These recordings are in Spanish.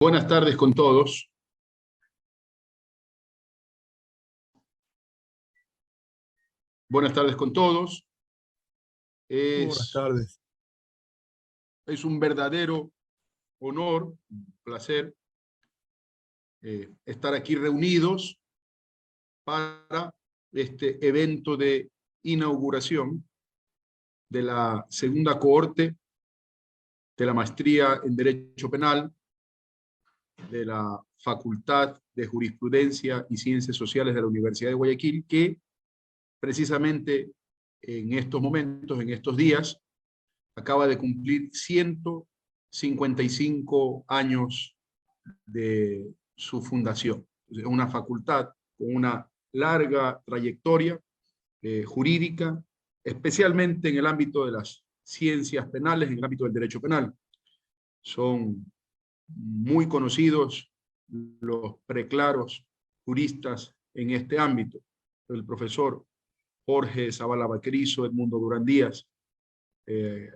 Buenas tardes con todos. Buenas tardes con todos. Buenas tardes. Es un verdadero honor, un placer estar aquí reunidos para este evento de inauguración de la segunda cohorte de la maestría en Derecho Penal de la Facultad de Jurisprudencia y Ciencias Sociales de la Universidad de Guayaquil, que precisamente en estos momentos, en estos días, acaba de cumplir 155 años de su fundación. Es una facultad con una larga trayectoria jurídica, especialmente en el ámbito de las ciencias penales, en el ámbito del derecho penal. Son muy conocidos los preclaros juristas en este ámbito. El profesor Jorge Zavala Vaquerizo, Edmundo Durán Díaz, el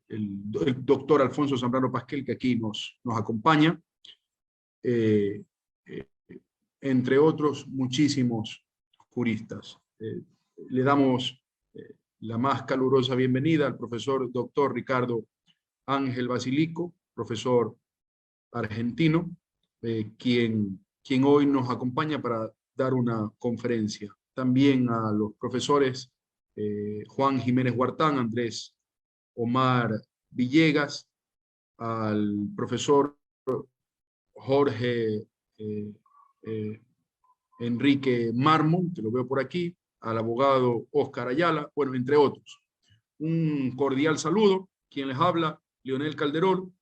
doctor Alfonso Zambrano Pasquel, que aquí nos acompaña, entre otros muchísimos juristas. Le damos la más calurosa bienvenida al profesor doctor Ricardo Ángel Basilico, profesor argentino, quien hoy nos acompaña para dar una conferencia. También a los profesores Juan Jiménez Huartán, Andrés Omar Villegas, al profesor Jorge Enrique Mármol, que lo veo por aquí, al abogado Óscar Ayala, bueno, entre otros. Un cordial saludo. Quien les habla, Leonel Calderón,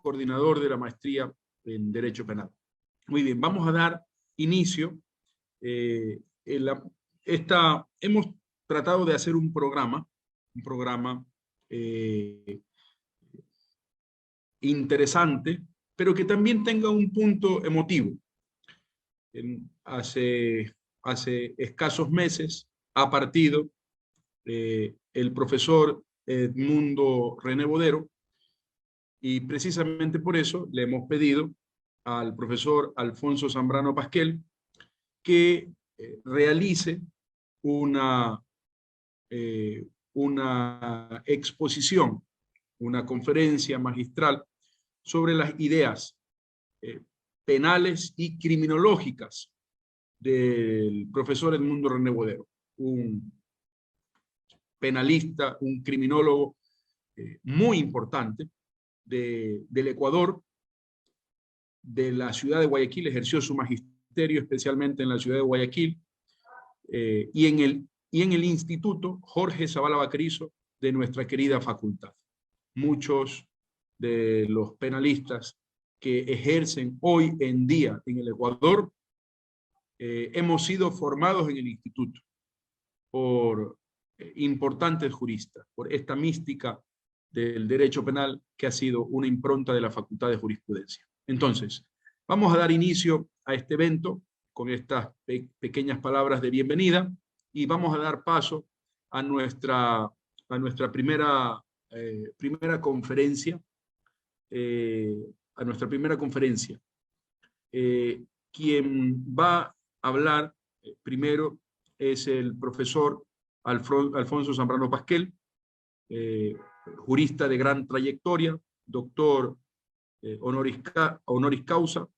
coordinador de la maestría en Derecho Penal. Muy bien, vamos a dar inicio. Hemos tratado de hacer un programa interesante, pero que también tenga un punto emotivo. Hace escasos meses ha partido el profesor Edmundo René Bodero, y precisamente por eso le hemos pedido al profesor Alfonso Zambrano Pasquel que realice una exposición, una conferencia magistral sobre las ideas penales y criminológicas del profesor Edmundo René Bodero, un penalista, un criminólogo muy importante del Ecuador, de la ciudad de Guayaquil. Ejerció su magisterio especialmente en la ciudad de Guayaquil, y en el Instituto Jorge Zavala Vaquerizo de nuestra querida facultad. Muchos de los penalistas que ejercen hoy en día en el Ecuador hemos sido formados en el instituto por importantes juristas, por esta mística del derecho penal que ha sido una impronta de la Facultad de Jurisprudencia. Entonces, vamos a dar inicio a este evento con estas pequeñas palabras de bienvenida, y vamos a dar paso a nuestra primera conferencia. Quien va a hablar primero es el profesor Alfonso Zambrano Pasquel, jurista de gran trayectoria, doctor honoris causa,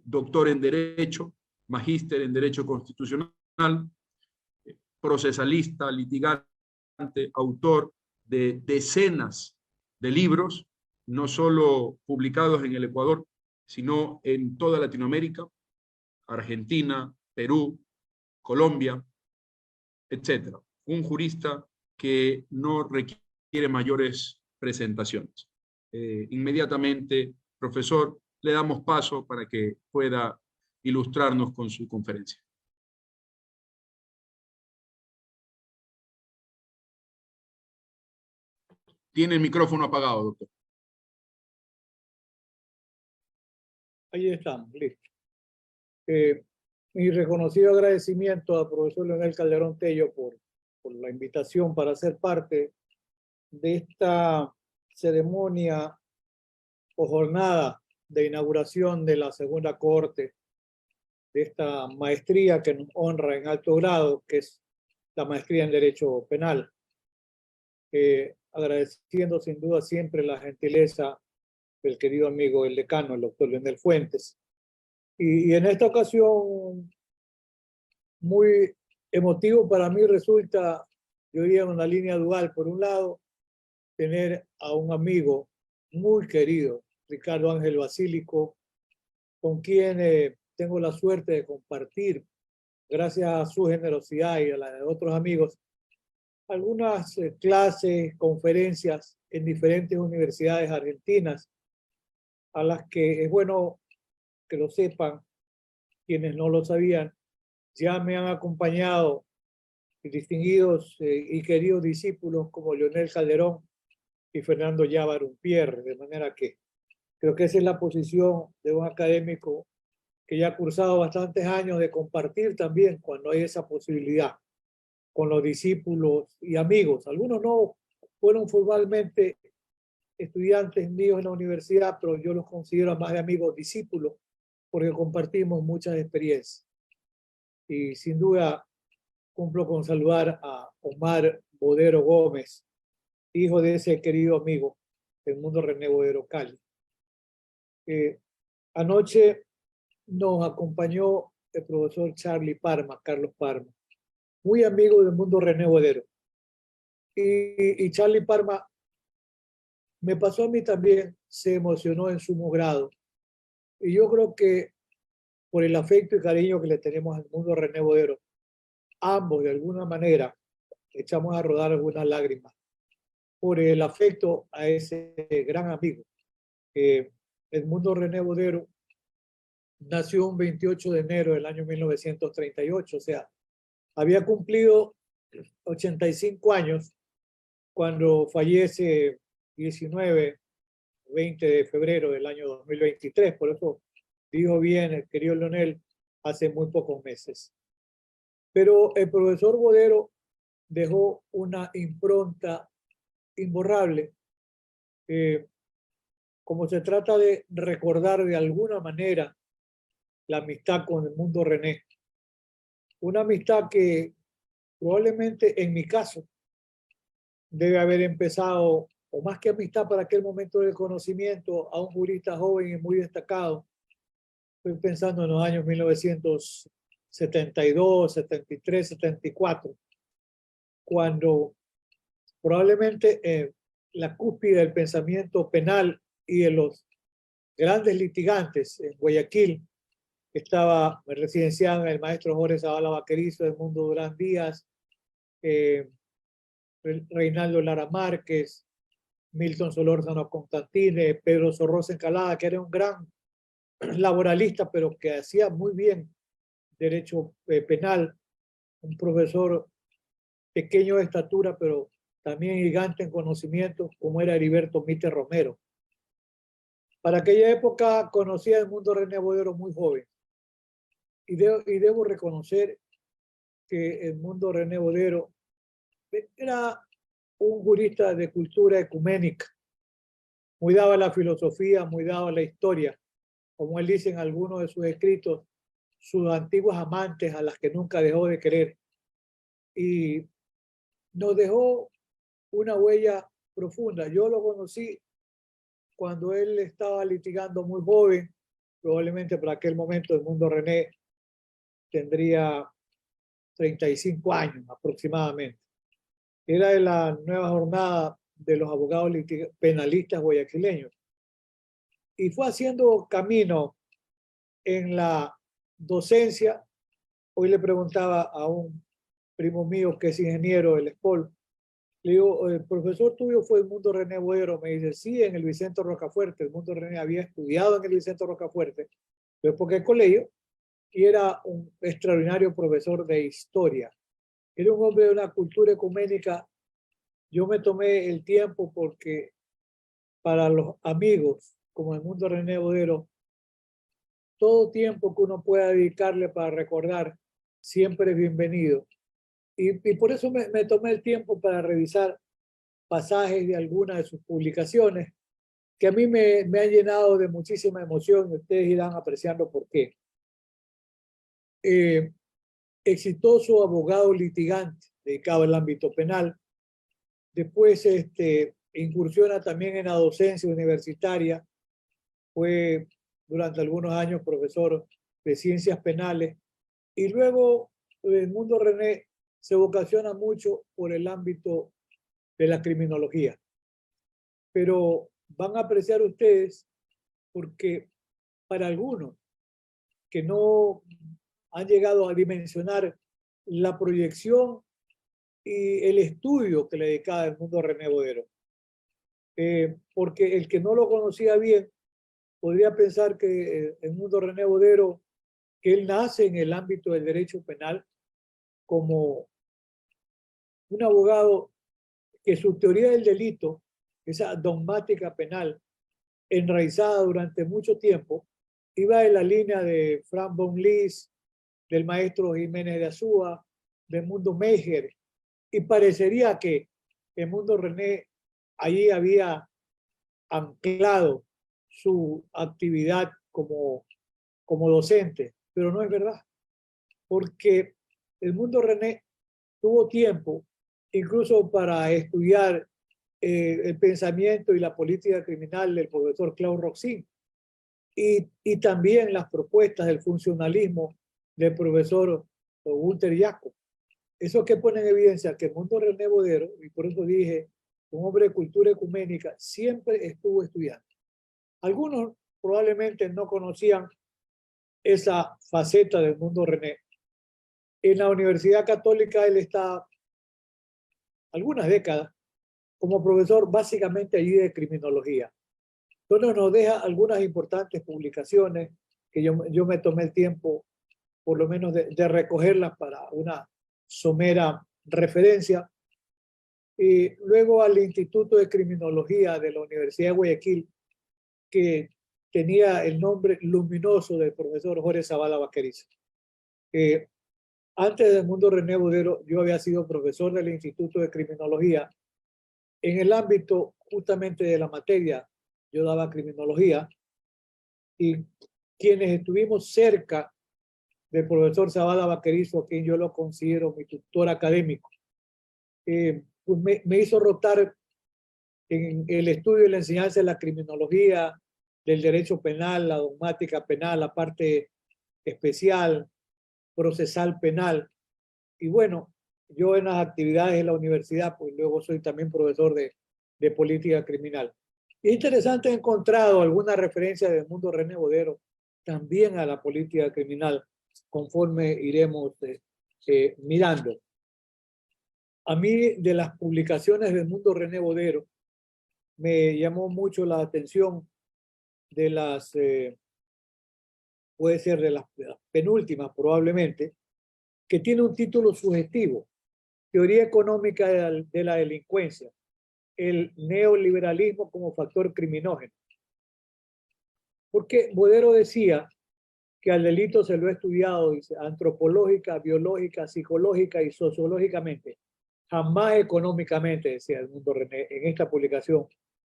doctor en Derecho, magíster en Derecho Constitucional, procesalista, litigante, autor de decenas de libros, no solo publicados en el Ecuador, sino en toda Latinoamérica, Argentina, Perú, Colombia, etc. Un jurista que no requiere mayores presentaciones. Inmediatamente, profesor, le damos paso para que pueda ilustrarnos con su conferencia. Tiene el micrófono apagado, doctor. Ahí estamos, listo. Mi reconocido agradecimiento al profesor Leonel Calderón Tello por la invitación para ser parte de esta ceremonia o jornada de inauguración de la segunda corte de esta maestría que nos honra en alto grado, que es la maestría en Derecho Penal. Agradeciendo sin duda siempre la gentileza del querido amigo, el decano, el doctor Leonel Fuentes. Y en esta ocasión, muy emotivo para mí resulta, yo diría, una línea dual. Por un lado, tener a un amigo muy querido, Ricardo Ángel Basílico, con quien tengo la suerte de compartir, gracias a su generosidad y a la de otros amigos, algunas clases, conferencias en diferentes universidades argentinas, a las que es bueno que lo sepan quienes no lo sabían. Ya me han acompañado distinguidos y queridos discípulos como Leonel Calderón y Fernando Llávaro Umpierre, de manera que creo que esa es la posición de un académico que ya ha cursado bastantes años, de compartir también cuando hay esa posibilidad con los discípulos y amigos. Algunos no fueron formalmente estudiantes míos en la universidad, pero yo los considero más de amigos discípulos porque compartimos muchas experiencias. Y sin duda cumplo con saludar a Omar Bodero Gómez, hijo de ese querido amigo, Edmundo René Bodero Cali. Anoche nos acompañó el profesor Charlie Parma, Carlos Parma, muy amigo del Edmundo René Bodero. Y Charlie Parma, me pasó a mí también, se emocionó en sumo grado. Y yo creo que por el afecto y cariño que le tenemos al Edmundo René Bodero, ambos de alguna manera echamos a rodar algunas lágrimas por el afecto a ese gran amigo. Edmundo René Bodero nació un 28 de enero del año 1938, o sea, había cumplido 85 años cuando fallece 19, 20 de febrero del año 2023. Por eso dijo bien el querido Leonel, hace muy pocos meses. Pero el profesor Bodero dejó una impronta imborrable. Como se trata de recordar de alguna manera la amistad con Edmundo René, una amistad que probablemente en mi caso debe haber empezado, o más que amistad para aquel momento del conocimiento, a un jurista joven y muy destacado. Estoy pensando en los años 1972, 73, 74, cuando probablemente la cúspide del pensamiento penal y de los grandes litigantes en Guayaquil estaba residenciado el maestro Jorge Zavala Vaquerizo, Edmundo Durán Díaz, Reinaldo Lara Márquez, Milton Solórzano Constantine, Pedro Sorrosa Encalada, que era un gran laboralista, pero que hacía muy bien derecho penal, un profesor pequeño de estatura, pero también gigante en conocimientos, como era Heriberto Mite Romero. Para aquella época conocía el Edmundo René Bodero muy joven, y debo reconocer que Edmundo René Bodero era un jurista de cultura ecuménica, muy dado a la filosofía, muy dado a la historia, como él dice en algunos de sus escritos, sus antiguas amantes a las que nunca dejó de querer. Y nos dejó una huella profunda. Yo lo conocí cuando él estaba litigando muy joven, probablemente para aquel momento Edmundo René tendría 35 años aproximadamente. Era de la nueva jornada de los abogados penalistas guayaquileños. Y fue haciendo camino en la docencia. Hoy le preguntaba a un primo mío que es ingeniero del ESPOL, le digo, el profesor tuyo fue Edmundo René Bodero. Me dice, sí, en el Vicente Rocafuerte. Edmundo René había estudiado en el Vicente Rocafuerte, pero porque el colegio, y era un extraordinario profesor de historia. Era un hombre de una cultura ecuménica. Yo me tomé el tiempo porque para los amigos como Edmundo René Bodero, todo tiempo que uno pueda dedicarle para recordar siempre es bienvenido. Y por eso me tomé el tiempo para revisar pasajes de algunas de sus publicaciones. que a mí me han llenado de muchísima emoción y ustedes irán apreciando por qué. Exitoso abogado litigante dedicado al ámbito penal. Después incursiona también en la docencia universitaria. Fue durante algunos años profesor de ciencias penales. Y luego Edmundo René se vocaciona mucho por el ámbito de la criminología. Pero van a apreciar ustedes porque para algunos que no han llegado a dimensionar la proyección y el estudio que le dedicaba Edmundo René Bodero. Porque el que no lo conocía bien podría pensar que Edmundo René Bodero, que él nace en el ámbito del derecho penal como un abogado que su teoría del delito, esa dogmática penal enraizada durante mucho tiempo, iba en la línea de Frank von Lis, del maestro Jiménez de Azúa, del Mundo Meyer, y parecería que el Mundo René allí había anclado su actividad como docente, pero no es verdad, porque el Mundo René tuvo tiempo incluso para estudiar el pensamiento y la política criminal del profesor Claude Roxin y también las propuestas del funcionalismo del profesor Walter Jacob. Eso que pone en evidencia que Edmundo René Bodero, y por eso dije, un hombre de cultura ecuménica, siempre estuvo estudiando. Algunos probablemente no conocían esa faceta del Edmundo René. En la Universidad Católica él está algunas décadas como profesor básicamente allí de criminología. Entonces nos deja algunas importantes publicaciones que yo me tomé el tiempo por lo menos de recogerlas para una somera referencia. Y luego al Instituto de Criminología de la Universidad de Guayaquil, que tenía el nombre luminoso del profesor Jorge Zavala Vaquerizo. Antes del Edmundo René Bodero, yo había sido profesor del Instituto de Criminología en el ámbito justamente de la materia. Yo daba criminología y quienes estuvimos cerca del profesor Zavala Vaquerizo, a quien yo lo considero mi tutor académico, pues me hizo rotar en el estudio y la enseñanza de la criminología, del derecho penal, la dogmática penal, la parte especial, procesal penal. Y bueno, yo en las actividades de la universidad, pues luego soy también profesor de política criminal. Y es interesante, he encontrado alguna referencia del Edmundo René Bodero también a la política criminal, conforme iremos mirando. A mí, de las publicaciones del Edmundo René Bodero, me llamó mucho la atención de las, puede ser de las penúltimas probablemente, que tiene un título sugestivo, Teoría Económica de la Delincuencia, el neoliberalismo como factor criminógeno. Porque Bodero decía que al delito se lo ha estudiado, dice, antropológica, biológica, psicológica y sociológicamente, jamás económicamente, decía Edmundo René en esta publicación,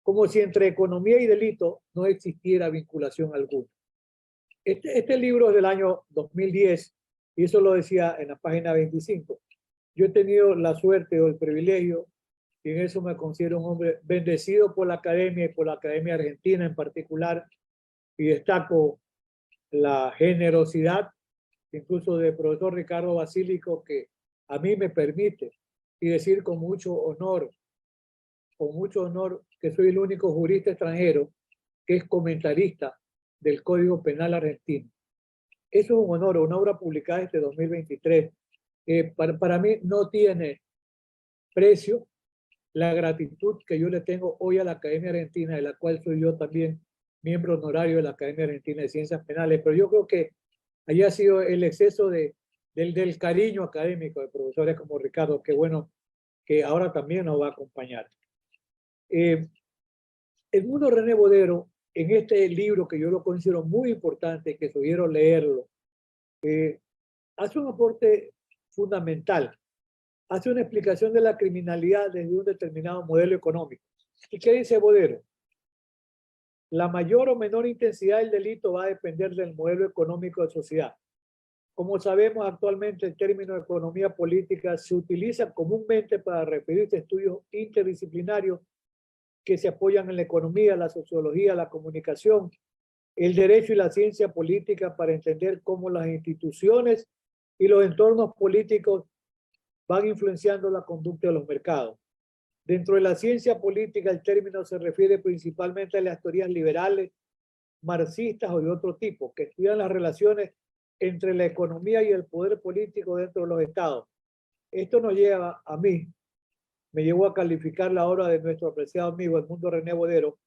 como si entre economía y delito no existiera vinculación alguna. Este libro es del año 2010 y eso lo decía en la página 25. Yo he tenido la suerte o el privilegio, y en eso me considero un hombre bendecido por la academia y por la Academia Argentina en particular, y destaco la generosidad incluso del profesor Ricardo Basílico, que a mí me permite, y decir con mucho honor que soy el único jurista extranjero que es comentarista del Código Penal argentino. Eso es un honor, una obra publicada este 2023. Para mí no tiene precio la gratitud que yo le tengo hoy a la Academia Argentina, de la cual soy yo también miembro honorario de la Academia Argentina de Ciencias Penales, pero yo creo que allí ha sido el exceso del cariño académico de profesores como Ricardo, que bueno, que ahora también nos va a acompañar. Edmundo René Bodero, en este libro que yo lo considero muy importante, que sugiero leerlo, hace un aporte fundamental, hace una explicación de la criminalidad desde un determinado modelo económico. ¿Y qué dice Bodero? La mayor o menor intensidad del delito va a depender del modelo económico de sociedad. Como sabemos, actualmente el término economía política se utiliza comúnmente para referirse a estudios interdisciplinarios que se apoyan en la economía, la sociología, la comunicación, el derecho y la ciencia política para entender cómo las instituciones y los entornos políticos van influenciando la conducta de los mercados. Dentro de la ciencia política, el término se refiere principalmente a las teorías liberales, marxistas o de otro tipo, que estudian las relaciones entre la economía y el poder político dentro de los estados. Esto nos lleva a mí, me llevó a calificar la obra de nuestro apreciado amigo Edmundo René Bodero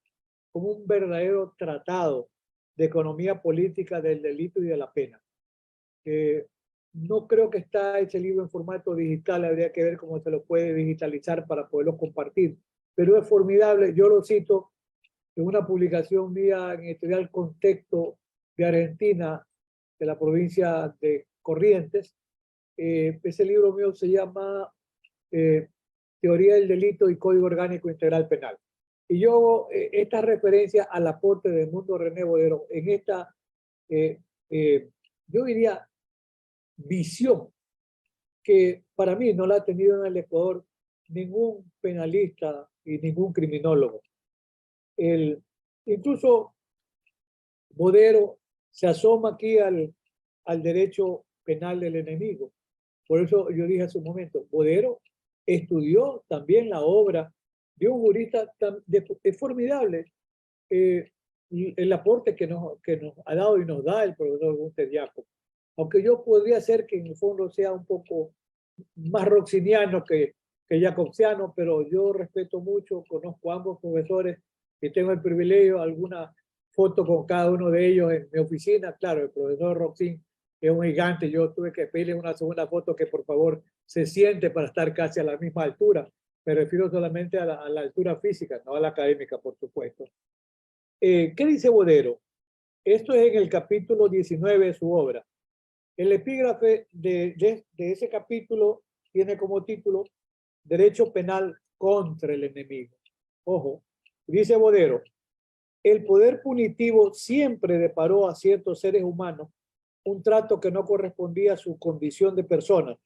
como un verdadero tratado de economía política del delito y de la pena. No creo que está ese libro en formato digital, habría que ver cómo se lo puede digitalizar para poderlo compartir, pero es formidable. Yo lo cito en una publicación mía en Editorial Contexto de Argentina, de la provincia de Corrientes. Ese libro mío se llama Teoría del Delito y Código Orgánico Integral Penal. Y yo hago esta referencia al aporte de Edmundo René Bodero en esta, yo diría, visión que para mí no la ha tenido en el Ecuador ningún penalista y ningún criminólogo. Incluso Bodero se asoma aquí al derecho penal del enemigo. Por eso yo dije hace un momento, Bodero estudió también la obra de un jurista formidable, el aporte que nos ha dado y nos da el profesor Gunther Jacob. Aunque yo podría ser que en el fondo sea un poco más roxiniano que jacobsiano, pero yo respeto mucho, conozco a ambos profesores y tengo el privilegio, alguna foto con cada uno de ellos en mi oficina. Claro, el profesor Roxin es un gigante, yo tuve que pedirle una segunda foto que por favor se siente para estar casi a la misma altura. Me refiero solamente a la altura física, no a la académica, por supuesto. ¿Qué dice Bodero? Esto es en el capítulo 19 de su obra. El epígrafe de ese capítulo tiene como título Derecho Penal contra el enemigo. Ojo, dice Bodero, el poder punitivo siempre deparó a ciertos seres humanos un trato que no correspondía a su condición de personas.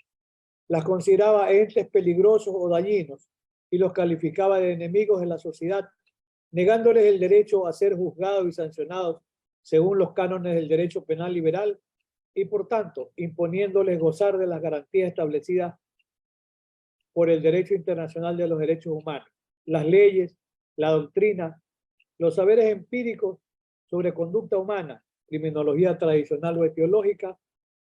Las consideraba entes peligrosos o dañinos y los calificaba de enemigos de la sociedad, negándoles el derecho a ser juzgados y sancionados según los cánones del derecho penal liberal y, por tanto, imponiéndoles gozar de las garantías establecidas por el derecho internacional de los derechos humanos, las leyes, la doctrina, los saberes empíricos sobre conducta humana, criminología tradicional o etiológica,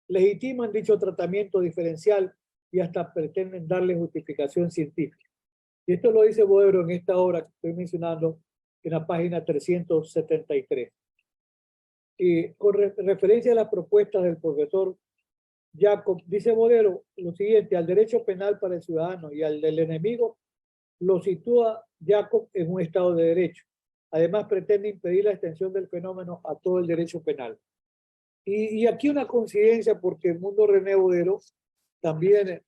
legitiman dicho tratamiento diferencial y hasta pretenden darle justificación científica. Y esto lo dice Bodero en esta obra que estoy mencionando en la página 373. Y con referencia a las propuestas del profesor Jacob, dice Bodero lo siguiente: al derecho penal para el ciudadano y al del enemigo lo sitúa Jacob en un estado de derecho. Además, pretende impedir la extensión del fenómeno a todo el derecho penal. Y aquí una coincidencia, porque Edmundo René Bodero también,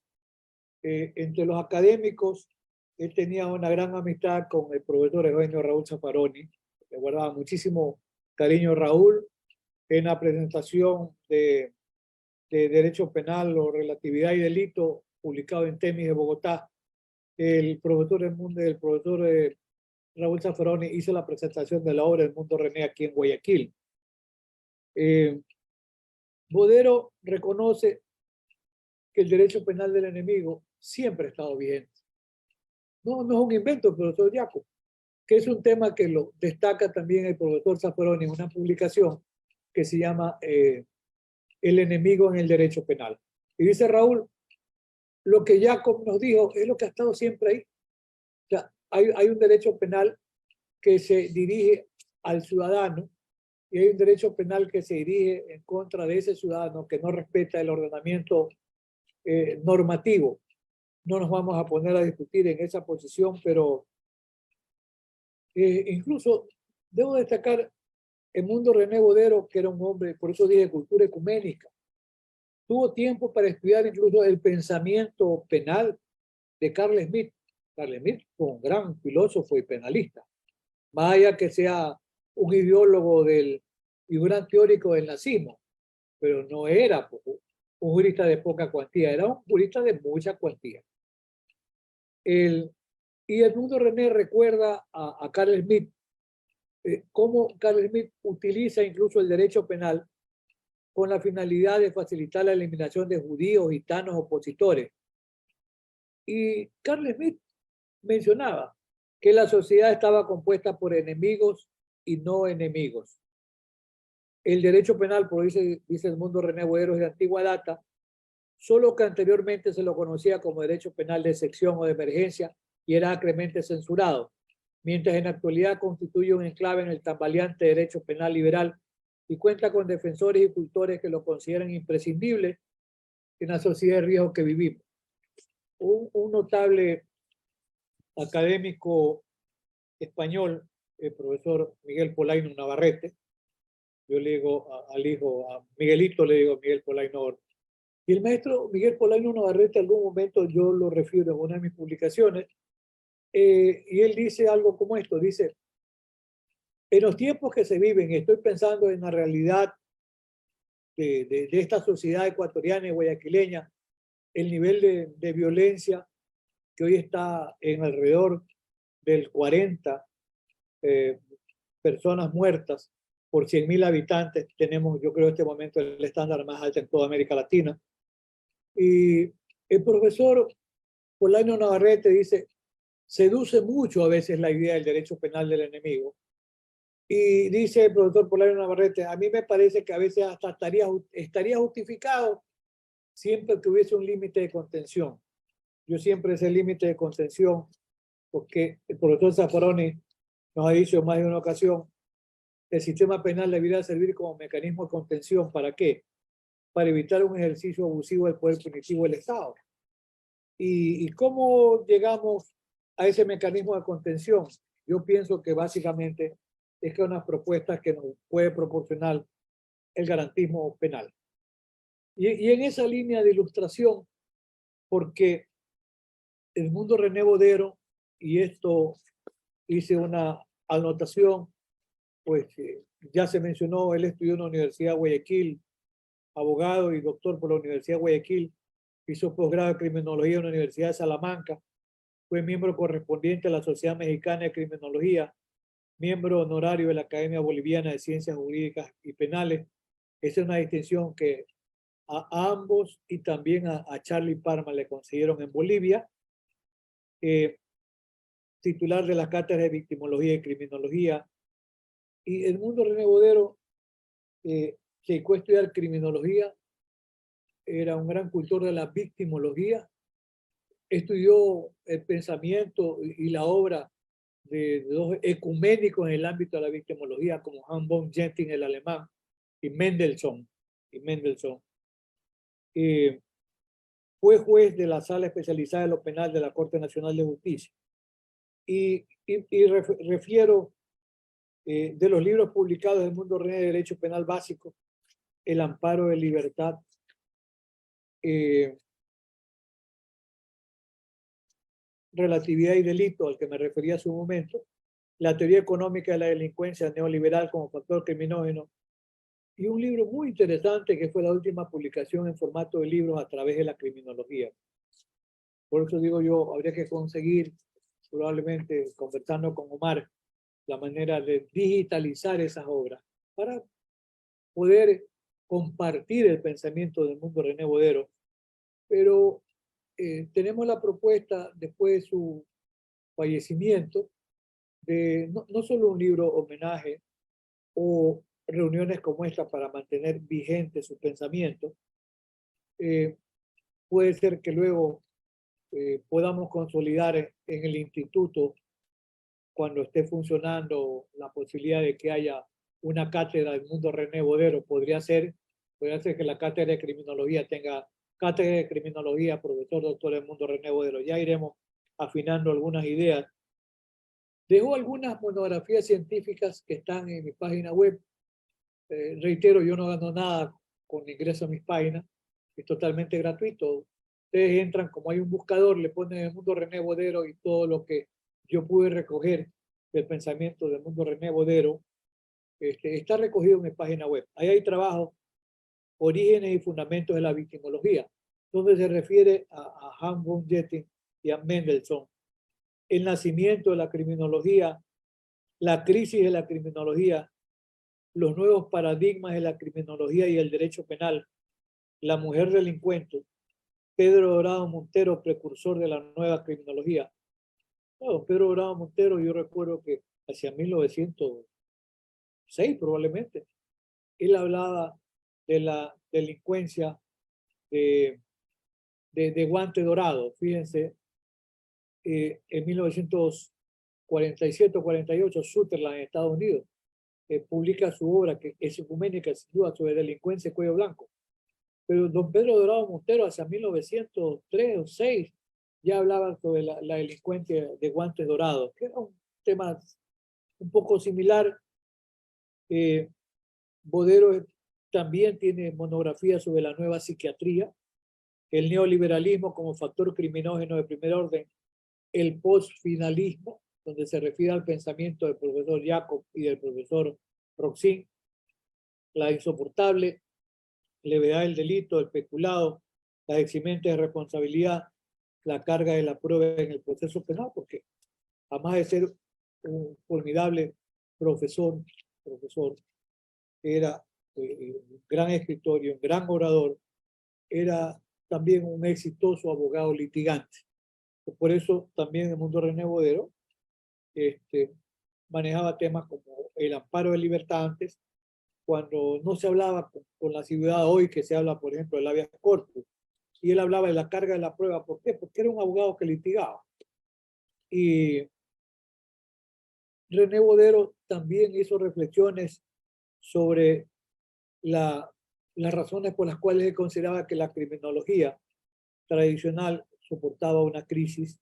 entre los académicos, él tenía una gran amistad con el profesor Eugenio Raúl Zaffaroni. Le guardaba muchísimo cariño Raúl. En la presentación de Derecho Penal o Relatividad y Delito, publicado en Temis de Bogotá, el profesor Raúl Zaffaroni hizo la presentación de la obra Edmundo René aquí en Guayaquil. Bodero reconoce que el derecho penal del enemigo siempre ha estado vigente. No es un invento, profesor Jacob, que es un tema que lo destaca también el profesor Zaffaroni en una publicación que se llama El enemigo en el derecho penal. Y dice Raúl, lo que Jacob nos dijo es lo que ha estado siempre ahí. O sea, hay un derecho penal que se dirige al ciudadano y hay un derecho penal que se dirige en contra de ese ciudadano que no respeta el ordenamiento normativo. No nos vamos a poner a discutir en esa posición, pero incluso debo destacar Edmundo René Bodero, que era un hombre, por eso dije cultura ecuménica. Tuvo tiempo para estudiar incluso el pensamiento penal de Carl Smith. Carl Smith fue un gran filósofo y penalista. Más allá que sea un ideólogo y un gran teórico del nazismo, pero no era un jurista de poca cuantía, era un jurista de mucha cuantía. Y Edmundo René recuerda a Carl Smith, cómo Carl Smith utiliza incluso el derecho penal con la finalidad de facilitar la eliminación de judíos, gitanos, opositores. Y Carl Smith mencionaba que la sociedad estaba compuesta por enemigos y no enemigos. El derecho penal, por dice Edmundo René Boero, es de antigua data, solo que anteriormente se lo conocía como derecho penal de excepción o de emergencia y era acremente censurado, mientras en la actualidad constituye un enclave en el tambaleante derecho penal liberal y cuenta con defensores y cultores que lo consideran imprescindible en la sociedad de riesgo que vivimos. Un notable académico español, el profesor Miguel Polaino Navarrete, yo le digo al hijo, a Miguelito le digo Miguel Polaino. Y el maestro Miguel Polaino Navarrete, en algún momento yo lo refiero en una de mis publicaciones, y él dice algo como esto, dice, en los tiempos que se viven, estoy pensando en la realidad de esta sociedad ecuatoriana y guayaquileña, el nivel de violencia que hoy está en alrededor del 40 personas muertas por 100.000 habitantes. Tenemos, yo creo, en este momento el estándar más alto en toda América Latina. Y el profesor Polaino Navarrete dice, seduce mucho a veces la idea del derecho penal del enemigo. Y dice el profesor Polaino Navarrete, a mí me parece que a veces hasta estaría justificado siempre que hubiese un límite de contención. Yo siempre ese límite de contención, porque el profesor Zaffaroni nos ha dicho en más de una ocasión, el sistema penal debería servir como mecanismo de contención. ¿Para qué? Para evitar un ejercicio abusivo del poder punitivo del Estado. ¿Y cómo llegamos a ese mecanismo de contención? Yo pienso que básicamente es que unas propuestas que nos puede proporcionar el garantismo penal. Y en esa línea de ilustración, porque Edmundo René Bodero, y esto hice una anotación, pues ya se mencionó, él estudió en la Universidad de Guayaquil, abogado y doctor por la Universidad de Guayaquil, hizo posgrado de criminología en la Universidad de Salamanca, fue miembro correspondiente a la Sociedad Mexicana de Criminología, miembro honorario de la Academia Boliviana de Ciencias Jurídicas y Penales. Esa es una distinción que a ambos y también a Charlie Parma le consiguieron en Bolivia. Titular de la cátedra de victimología y criminología. Y Edmundo René Bodero se dedicó a estudiar criminología, era un gran cultor de la victimología, estudió el pensamiento y la obra de dos ecuménicos en el ámbito de la victimología, como Hans von Genting, el alemán, y Mendelssohn. Fue juez de la Sala Especializada de lo Penal de la Corte Nacional de Justicia. Y refiero de los libros publicados del Mundo René de Derecho Penal Básico, El Amparo de Libertad, Relatividad y Delito, al que me refería hace un momento, La Teoría Económica de la Delincuencia Neoliberal como Factor Criminógeno, y un libro muy interesante que fue la última publicación en formato de libros a través de la criminología. Por eso digo yo, habría que conseguir, probablemente conversando con Omar, la manera de digitalizar esas obras para poder compartir el pensamiento del Mundo René Bodero. Pero tenemos la propuesta, después de su fallecimiento, de no solo un libro homenaje o reuniones como esta para mantener vigente su pensamiento, puede ser que luego podamos consolidar en el instituto, cuando esté funcionando, la posibilidad de que haya una cátedra del Mundo René Bodero. Podría ser que la cátedra de criminología tenga cátedra de criminología, profesor doctor del Mundo René Bodero. Ya iremos afinando algunas ideas. Dejo algunas monografías científicas que están en mi página web. Reitero, yo no gano nada con ingreso a mis páginas, es totalmente gratuito. Ustedes entran, como hay un buscador, le ponen el Mundo René Bodero y todo lo que yo pude recoger del pensamiento del Mundo René Bodero está recogido en mi página web. Ahí hay trabajo, Orígenes y Fundamentos de la Victimología, donde se refiere a Hans von Jetting y a Mendelssohn. El nacimiento de la criminología, la crisis de la criminología, los nuevos paradigmas de la criminología y el derecho penal, la mujer delincuente, Pedro Dorado Montero, precursor de la nueva criminología. Bueno, Pedro Dorado Montero, yo recuerdo que hacia 1906 probablemente, él hablaba de la delincuencia de guante dorado. Fíjense, en 1947 o 48, Sutherland, en Estados Unidos, publica su obra, que es ecuménica, sin duda, sobre delincuencia y cuello blanco. Pero don Pedro Dorado Montero, hacia 1903 o 6, ya hablaba sobre la delincuencia de guantes dorados, que era un tema un poco similar. Bodero también tiene monografías sobre la nueva psiquiatría, el neoliberalismo como factor criminógeno de primer orden, el postfinalismo, donde se refiere al pensamiento del profesor Jacob y del profesor Roxin, la insoportable levedad del delito, el peculado, la eximente de responsabilidad, la carga de la prueba en el proceso penal, porque además de ser un formidable profesor era un gran escritor y un gran orador, era también un exitoso abogado litigante. Por eso también el mundo René Bodero manejaba temas como el amparo de libertad antes, cuando no se hablaba con la ciudad hoy que se habla, por ejemplo, del habeas corpus, y él hablaba de la carga de la prueba. ¿Por qué? Porque era un abogado que litigaba. Y René Bodero también hizo reflexiones sobre las razones por las cuales él consideraba que la criminología tradicional soportaba una crisis,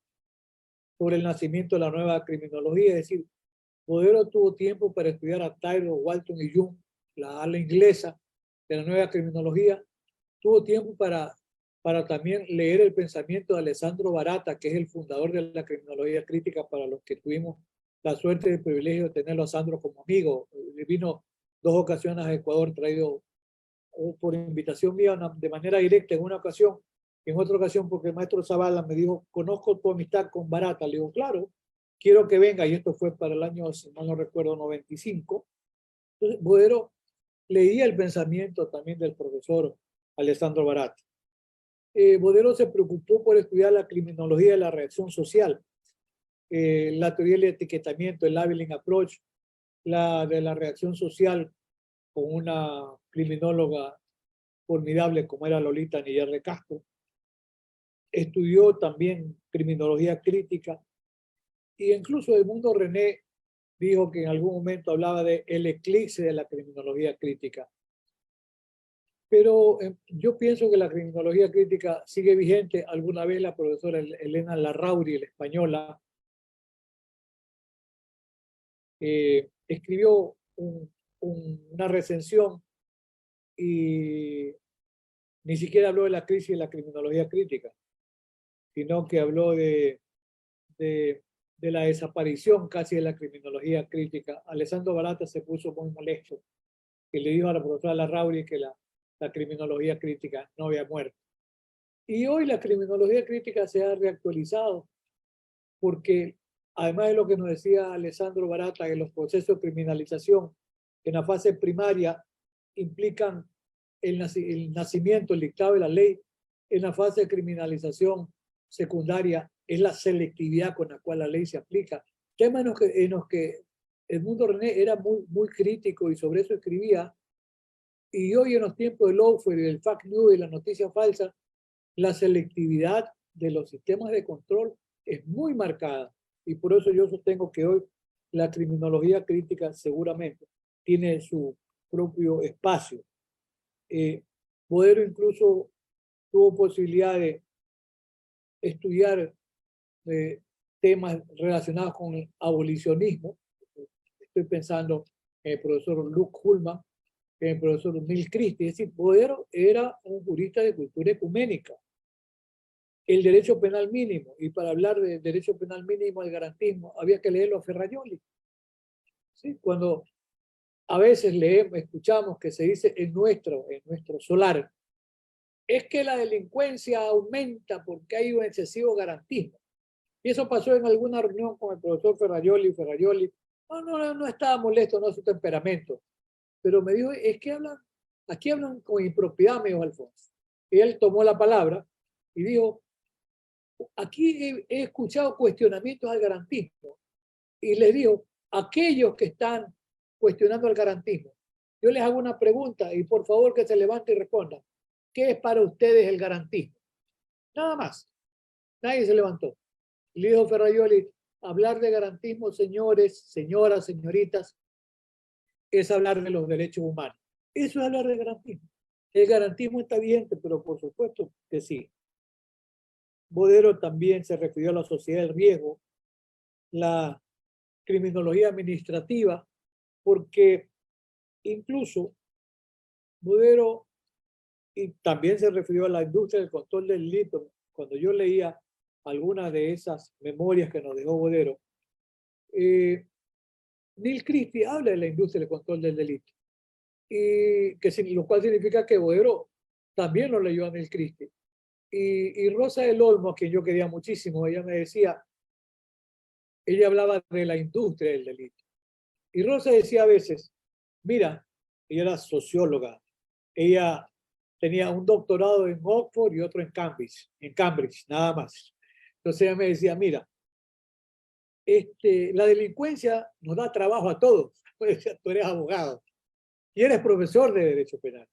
sobre el nacimiento de la nueva criminología. Es decir, Bodero tuvo tiempo para estudiar a Taylor, Walton y Jung, la ala inglesa de la nueva criminología. Tuvo tiempo para también leer el pensamiento de Alessandro Barata, que es el fundador de la criminología crítica, para los que tuvimos la suerte y el privilegio de tenerlo a Sandro como amigo. Vino 2 ocasiones a Ecuador, traído por invitación mía de manera directa en una ocasión, en otra ocasión porque el maestro Zavala me dijo, conozco tu amistad con Barata. Le digo, claro, quiero que venga, y esto fue para el año, si mal no recuerdo, 95. Entonces, Bodero leía el pensamiento también del profesor Alessandro Barata. Bodero se preocupó por estudiar la criminología de la reacción social, la teoría del etiquetamiento, el labeling approach, la de la reacción social, con una criminóloga formidable como era Lolita Nillar de Castro. Estudió también criminología crítica, y incluso Edmundo René dijo que en algún momento hablaba de el eclipse de la criminología crítica. Pero yo pienso que la criminología crítica sigue vigente. Alguna vez la profesora Elena Larrauri, la española, escribió una recensión y ni siquiera habló de la crisis de la criminología crítica, sino que habló de la desaparición casi de la criminología crítica. Alessandro Barata se puso muy molesto y le dijo a la profesora Larrauri que la criminología crítica no había muerto. Y hoy la criminología crítica se ha reactualizado porque, además de lo que nos decía Alessandro Barata, que los procesos de criminalización en la fase primaria implican el nacimiento, el dictado de la ley. En la fase de criminalización secundaria es la selectividad con la cual la ley se aplica. Temas en los que Edmundo René era muy crítico y sobre eso escribía. Y hoy, en los tiempos del lawfare y del fake news y la noticia falsa, la selectividad de los sistemas de control es muy marcada. Y por eso yo sostengo que hoy la criminología crítica seguramente tiene su propio espacio. Bodero incluso tuvo posibilidad de estudiar temas relacionados con el abolicionismo. Estoy pensando en el profesor Luke Hullman, en el profesor Neil Christie. Es decir, Bodero era un jurista de cultura ecuménica. El derecho penal mínimo, y para hablar de derecho penal mínimo, el garantismo, había que leerlo a Ferrajoli. ¿Sí? Cuando a veces leemos, escuchamos que se dice en nuestro solar, es que la delincuencia aumenta porque hay un excesivo garantismo. Y eso pasó en alguna reunión con el profesor Ferrajoli. No estaba molesto, no su temperamento, pero me dijo, es que aquí hablan con impropiedad, me dijo Alfonso. Y él tomó la palabra y dijo, aquí he escuchado cuestionamientos al garantismo. Y les digo, aquellos que están cuestionando el garantismo, yo les hago una pregunta y por favor que se levante y responda. ¿Qué es para ustedes el garantismo? Nada más. Nadie se levantó. Y le dijo Ferrajoli, hablar de garantismo, señores, señoras, señoritas, es hablar de los derechos humanos. Eso es hablar de garantismo. El garantismo está vigente, pero por supuesto que sí. Bodero también se refirió a la sociedad del riesgo, la criminología administrativa, porque incluso Bodero y también se refirió a la industria del control del delito. Cuando yo leía algunas de esas memorias que nos dejó Bodero, Neil Christie habla de la industria del control del delito, y lo cual significa que Bodero también lo leyó a Neil Christie. Y Rosa del Olmo, a quien yo quería muchísimo, ella me decía, ella hablaba de la industria del delito. Y Rosa decía a veces, mira, ella era socióloga, ella tenía un doctorado en Oxford y otro en Cambridge, nada más. Entonces ella me decía, mira, la delincuencia nos da trabajo a todos. Tú eres abogado y eres profesor de Derecho Penal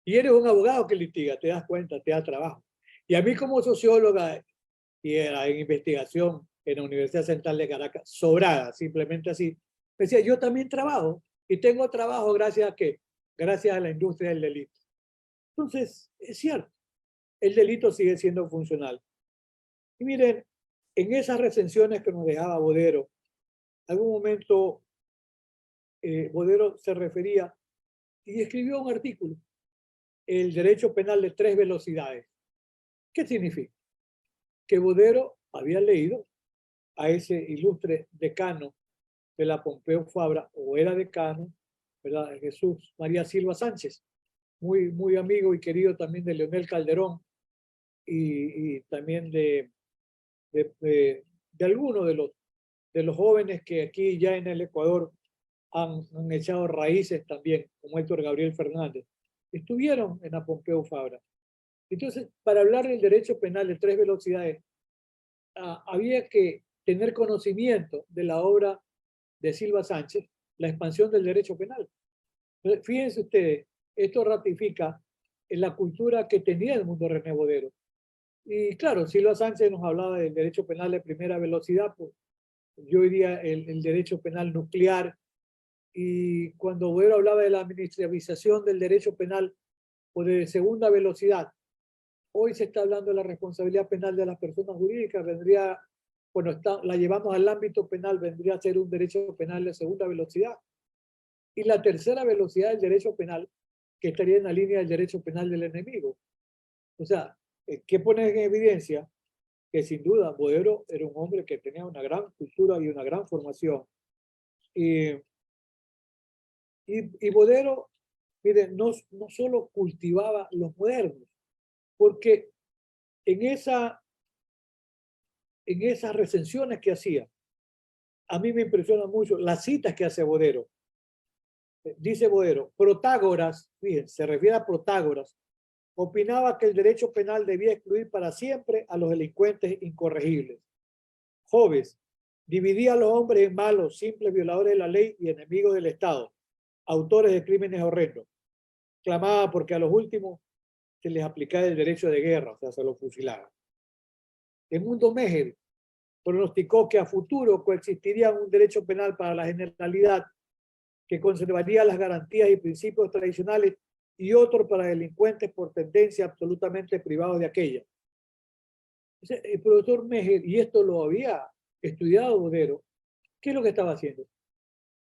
y eres un abogado que litiga, te das cuenta, te da trabajo. Y a mí como socióloga y en investigación en la Universidad Central de Caracas, sobrada, simplemente así, me decía, yo también trabajo y tengo trabajo gracias a ¿qué? Gracias a la industria del delito. Entonces, es cierto, el delito sigue siendo funcional. Y miren, en esas recensiones que nos dejaba Bodero, en algún momento Bodero se refería y escribió un artículo, el derecho penal de 3 velocidades. ¿Qué significa? Que Bodero había leído a ese ilustre decano de la Pompeu Fabra, o era decano, ¿verdad? Jesús María Silva Sánchez, muy, muy amigo y querido también de Leonel Calderón y también de algunos de los jóvenes que aquí ya en el Ecuador han echado raíces también, como Héctor Gabriel Fernández, estuvieron en la Pompeu Fabra. Entonces, para hablar del derecho penal de 3 velocidades, había que tener conocimiento de la obra de Silva Sánchez, La expansión del derecho penal. Entonces, fíjense ustedes, esto ratifica en la cultura que tenía el mundo René Bodero. Y claro, Silva Sánchez nos hablaba del derecho penal de primera velocidad, pues yo diría el derecho penal nuclear, y cuando Bodero hablaba de la administravización del derecho penal o de segunda velocidad, hoy se está hablando de la responsabilidad penal de las personas jurídicas, vendría, bueno, la llevamos al ámbito penal, vendría a ser un derecho penal de segunda velocidad. Y la tercera velocidad del derecho penal, que estaría en la línea del derecho penal del enemigo. O sea, ¿qué pone en evidencia? Que sin duda Bodero era un hombre que tenía una gran cultura y una gran formación. Y Bodero, miren, no solo cultivaba los modernos, porque en esas recensiones que hacía, a mí me impresiona mucho las citas que hace Bodero. Dice Bodero, Protágoras, fíjense, se refiere a Protágoras, opinaba que el derecho penal debía excluir para siempre a los delincuentes incorregibles. Hobbes dividía a los hombres en malos, simples violadores de la ley y enemigos del Estado, autores de crímenes horrendos. Clamaba porque a los últimos se les aplicaba el derecho de guerra, o sea, se los fusilaba. Edmundo Mejer pronosticó que a futuro coexistiría un derecho penal para la generalidad que conservaría las garantías y principios tradicionales y otro para delincuentes por tendencia absolutamente privados de aquella. El profesor Mejer, y esto lo había estudiado Bodero, ¿qué es lo que estaba haciendo?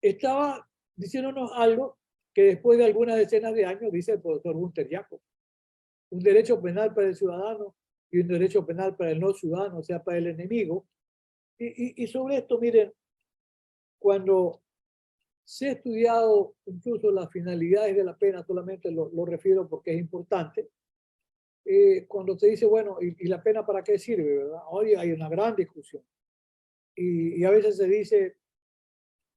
Estaba diciéndonos algo que después de algunas decenas de años dice el profesor Gunter Jacob. Un derecho penal para el ciudadano y un derecho penal para el no ciudadano, o sea, para el enemigo. Y sobre esto, miren, cuando Se ha estudiado incluso las finalidades de la pena, solamente lo refiero porque es importante. Cuando se dice, bueno, ¿y la pena para qué sirve, verdad? Hoy hay una gran discusión. Y a veces se dice,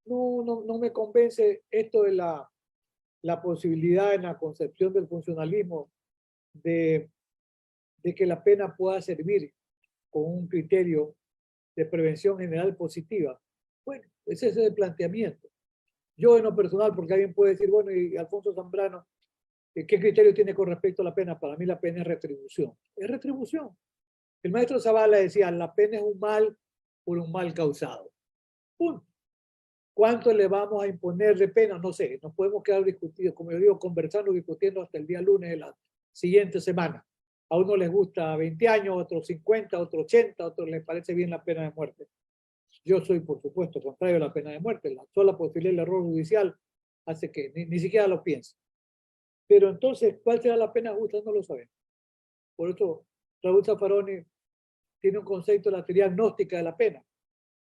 no me convence esto de la posibilidad en la concepción del funcionalismo de que la pena pueda servir con un criterio de prevención general positiva. Bueno, ese es el planteamiento. Yo en lo personal, porque alguien puede decir, bueno, y Alfonso Zambrano, ¿qué criterio tiene con respecto a la pena? Para mí la pena es retribución. Es retribución. El maestro Zavala decía, la pena es un mal por un mal causado. Punto. ¿Cuánto le vamos a imponer de pena? No sé, nos podemos quedar discutidos, como yo digo, conversando, discutiendo hasta el día lunes de la siguiente semana. A uno les gusta 20 años, a otros 50, a otros 80, a otros les parece bien la pena de muerte. Yo soy, por supuesto, contrario a la pena de muerte. La sola posibilidad del error judicial hace que ni siquiera lo piense. Pero entonces, ¿cuál será la pena justa? No lo sabemos. Por eso, Raúl Zaffaroni tiene un concepto de la teoría gnóstica de la pena.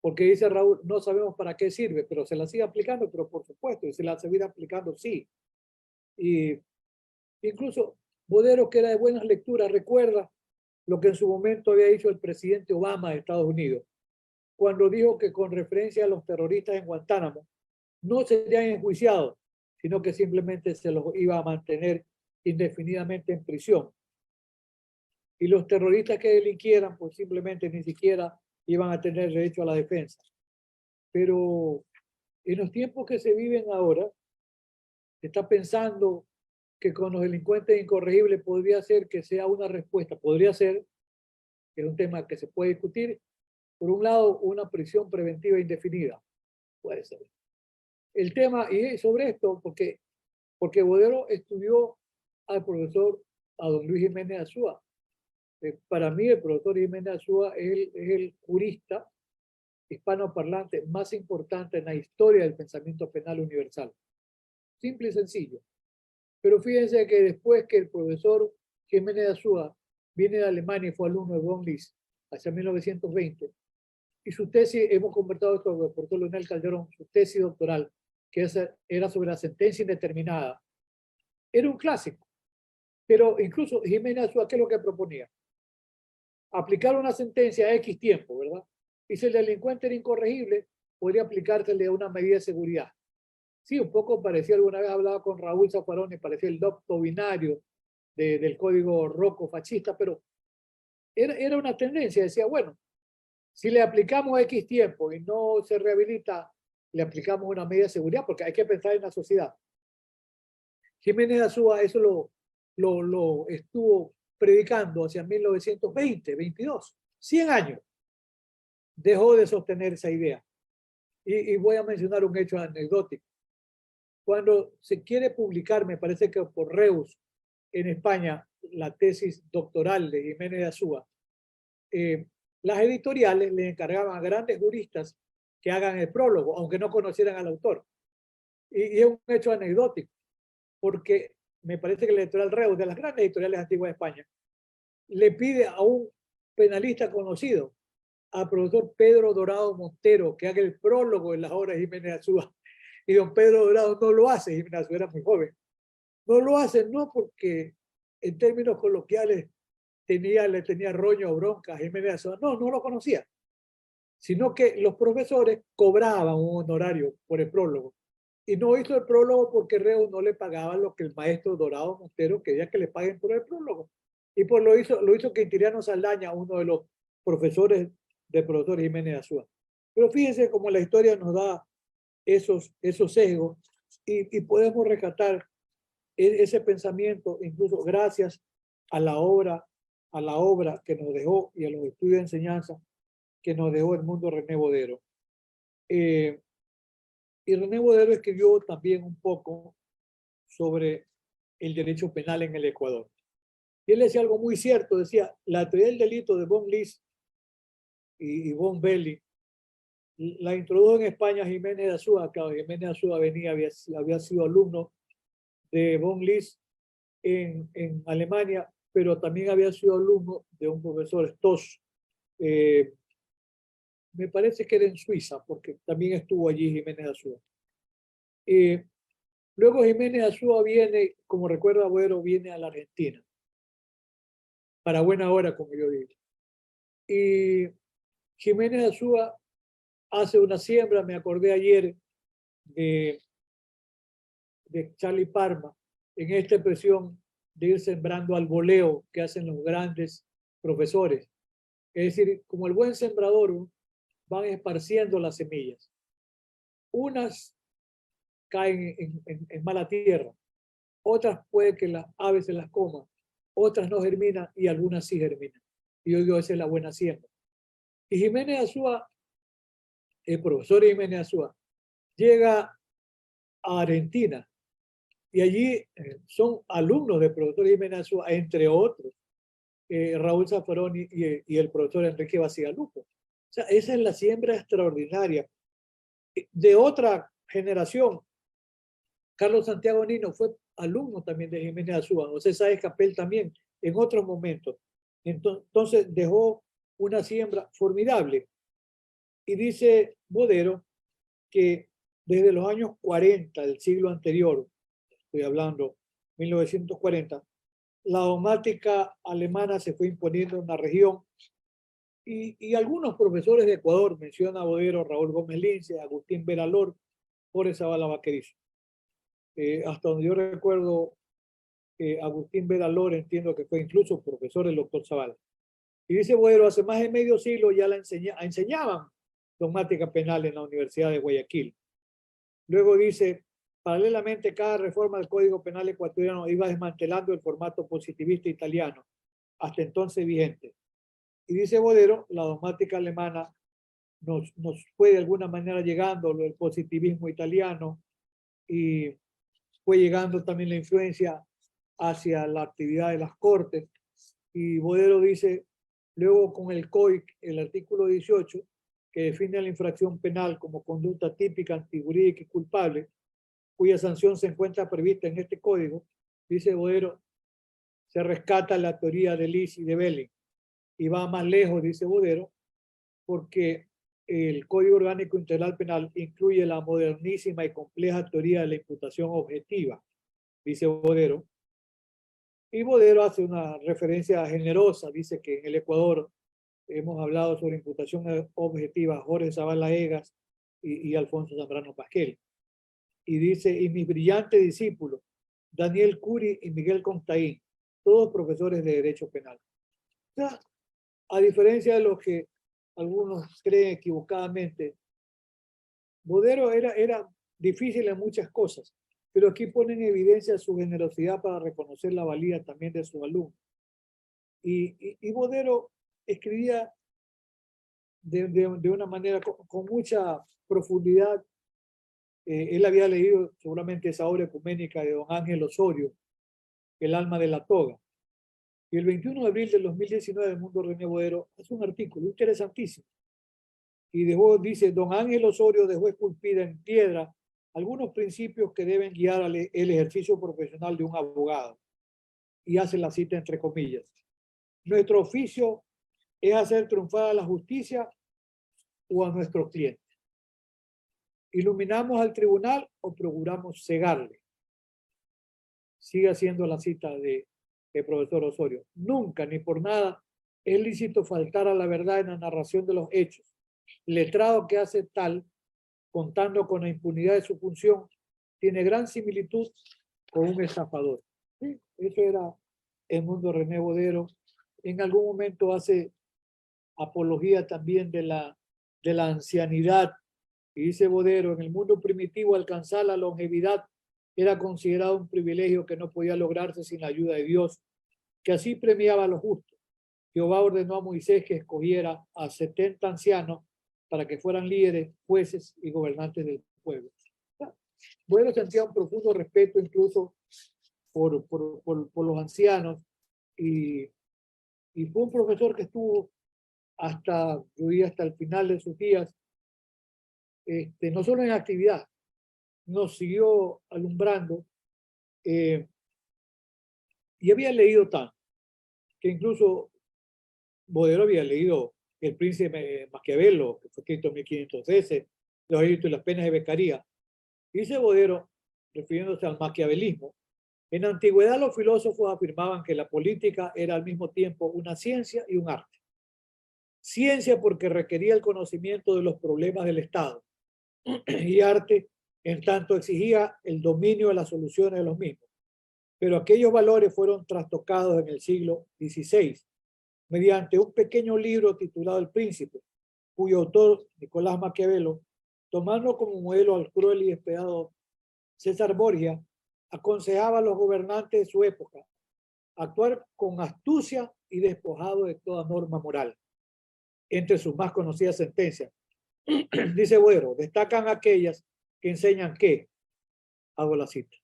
Porque dice Raúl, no sabemos para qué sirve, pero se la sigue aplicando, pero por supuesto, y se la sigue aplicando, sí. Y incluso Bodero, que era de buenas lecturas, recuerda lo que en su momento había dicho el presidente Obama de Estados Unidos, cuando dijo que con referencia a los terroristas en Guantánamo, no serían enjuiciados, sino que simplemente se los iba a mantener indefinidamente en prisión. Y los terroristas que delinquieran, pues simplemente ni siquiera iban a tener derecho a la defensa. Pero en los tiempos que se viven ahora, se está pensando que con los delincuentes incorregibles podría ser que sea una respuesta, podría ser, que es un tema que se puede discutir, por un lado, una prisión preventiva indefinida, puede ser. El tema, y sobre esto, porque Bodero estudió al profesor, a don Luis Jiménez Azúa. Para mí, el profesor Jiménez Azúa es el jurista hispanoparlante más importante en la historia del pensamiento penal universal. Simple y sencillo. Pero fíjense que después que el profesor Jiménez Azúa viene de Alemania y fue alumno de von List hacia 1920, y su tesis, hemos conversado esto con el profesor Leonel Calderón, su tesis doctoral, que era sobre la sentencia indeterminada, era un clásico. Pero incluso Jiménez Azúa, ¿qué es lo que proponía? Aplicar una sentencia a X tiempo, ¿verdad? Y si el delincuente era incorregible, podría aplicársele una medida de seguridad. Sí, un poco parecía, alguna vez hablaba con Raúl Zaffaroni, parecía el docto binario del código Rocco fascista, pero era una tendencia, decía, bueno, si le aplicamos X tiempo y no se rehabilita, le aplicamos una medida de seguridad, porque hay que pensar en la sociedad. Jiménez Azúa eso lo estuvo predicando hacia 1920, 22, 100 años. Dejó de sostener esa idea. Y voy a mencionar un hecho anecdótico. Cuando se quiere publicar, me parece que por Reus, en España, la tesis doctoral de Jiménez Azúa, las editoriales le encargaban a grandes juristas que hagan el prólogo, aunque no conocieran al autor. Y es un hecho anecdótico, porque me parece que la editorial Reus, de las grandes editoriales antiguas de España, le pide a un penalista conocido, al profesor Pedro Dorado Montero, que haga el prólogo en las obras de Jiménez Azúa. Y don Pedro Dorado no lo hace, Jiménez Azúa era muy joven. No lo hace, no porque en términos coloquiales le tenía roño o bronca a Jiménez Azúa, no lo conocía, sino que los profesores cobraban un honorario por el prólogo. Y no hizo el prólogo porque Reus no le pagaba lo que el maestro Dorado Montero quería que le paguen por el prólogo. Y pues lo hizo Quintiliano Saldaña, uno de los profesores del profesor Jiménez Azúa. Pero fíjense cómo la historia nos da esos sesgos y podemos rescatar ese pensamiento, incluso gracias a la obra que nos dejó y a los estudios de enseñanza que nos dejó el mundo René Bodero. Y René Bodero escribió también un poco sobre el derecho penal en el Ecuador. Y él decía algo muy cierto, decía, la teoría del delito de von List y von Belli la introdujo en España Jiménez de Azúa. Claro, Jiménez de Azúa había sido alumno de von List en Alemania, pero también había sido alumno de un profesor Stoss. Me parece que era en Suiza, porque también estuvo allí Jiménez de Azúa. Luego Jiménez Azúa viene, como recuerda Bodero, viene a la Argentina. Para buena hora, como yo digo. Y Jiménez Azúa hace una siembra, me acordé ayer de Charlie Parma, en esta expresión de ir sembrando al voleo que hacen los grandes profesores. Es decir, como el buen sembrador, van esparciendo las semillas. Unas caen en mala tierra, otras puede que las aves se las coman, otras no germinan y algunas sí germinan. Y yo digo, esa es la buena siembra. Y Jiménez Azúa, el profesor Jiménez Azúa, llega a Argentina y allí son alumnos del profesor Jiménez Azúa, entre otros, Raúl Zaffaroni y el profesor Enrique Bacigalupo. O sea, esa es la siembra extraordinaria. De otra generación, Carlos Santiago Nino fue alumno también de Jiménez Azúa, José Sáez Capel también, en otros momentos. Entonces dejó una siembra formidable. Y dice Bodero que desde los años 40 del siglo anterior, estoy hablando 1940, la dogmática alemana se fue imponiendo en la región y algunos profesores de Ecuador, menciona Bodero, Raúl Gómez Lince, Agustín Veralor, Jorge Zavala Vaquerizo. Hasta donde yo recuerdo, Agustín Veralor entiendo que fue incluso profesor del doctor Zavala. Y dice Bodero, hace más de medio siglo ya enseñaban dogmática penal en la Universidad de Guayaquil. Luego dice, paralelamente cada reforma del Código Penal ecuatoriano iba desmantelando el formato positivista italiano, hasta entonces vigente. Y dice Bodero, la dogmática alemana nos fue de alguna manera llegando el positivismo italiano y fue llegando también la influencia hacia la actividad de las cortes. Y Bodero dice, luego con el COIC, el artículo 18, que define la infracción penal como conducta típica, antijurídica y culpable, cuya sanción se encuentra prevista en este código, dice Bodero, se rescata la teoría de Lis y de Belling. Y va más lejos, dice Bodero, porque el Código Orgánico Integral Penal incluye la modernísima y compleja teoría de la imputación objetiva, dice Bodero. Y Bodero hace una referencia generosa, dice que en el Ecuador hemos hablado sobre imputación objetiva, Jorge Zavala Egas y Alfonso Zambrano Pasquel. Y dice, y mis brillantes discípulos, Daniel Curi y Miguel Constaín, todos profesores de Derecho Penal. O sea, a diferencia de lo que algunos creen equivocadamente, Bodero era difícil en muchas cosas, pero aquí pone en evidencia su generosidad para reconocer la valía también de sus alumnos. Y Bodero escribía de una manera con mucha profundidad. Él había leído seguramente esa obra ecuménica de don Ángel Osorio, El alma de la toga. Y el 21 de abril del 2019, el Mundo René Bodero hace un artículo interesantísimo. Y dice, don Ángel Osorio dejó esculpida en piedra algunos principios que deben guiar el ejercicio profesional de un abogado. Y hace la cita entre comillas. Nuestro oficio es hacer triunfar a la justicia o a nuestros clientes. ¿Iluminamos al tribunal o procuramos cegarle? Sigue haciendo la cita de profesor Osorio. Nunca, ni por nada, es lícito faltar a la verdad en la narración de los hechos. Letrado que hace tal, contando con la impunidad de su función, tiene gran similitud con un estafador. ¿Sí? Eso era el Mundo René Bodero. En algún momento hace apología también de la ancianidad. Y dice Bodero, en el mundo primitivo alcanzar la longevidad era considerado un privilegio que no podía lograrse sin la ayuda de Dios, que así premiaba a los justos. Jehová ordenó a Moisés que escogiera a 70 ancianos para que fueran líderes, jueces y gobernantes del pueblo. Bodero sentía un profundo respeto incluso por los ancianos y fue un profesor que estuvo hasta el final de sus días, no solo en actividad, nos siguió alumbrando y había leído tanto que incluso Bodero había leído El Príncipe Maquiavelo, que fue escrito en 1513, Los delitos y las penas de Beccaria, Dice Bodero, refiriéndose al maquiavelismo, en la antigüedad los filósofos afirmaban que la política era al mismo tiempo una ciencia y un arte. Ciencia porque requería el conocimiento de los problemas del Estado y arte en tanto exigía el dominio de las soluciones de los mismos. Pero aquellos valores fueron trastocados en el siglo XVI mediante un pequeño libro titulado El Príncipe, cuyo autor, Nicolás Maquiavelo, tomando como modelo al cruel y despiadado César Borgia, aconsejaba a los gobernantes de su época actuar con astucia y despojado de toda norma moral. Entre sus más conocidas sentencias, dice Bodero, destacan aquellas que enseñan que, hago la cita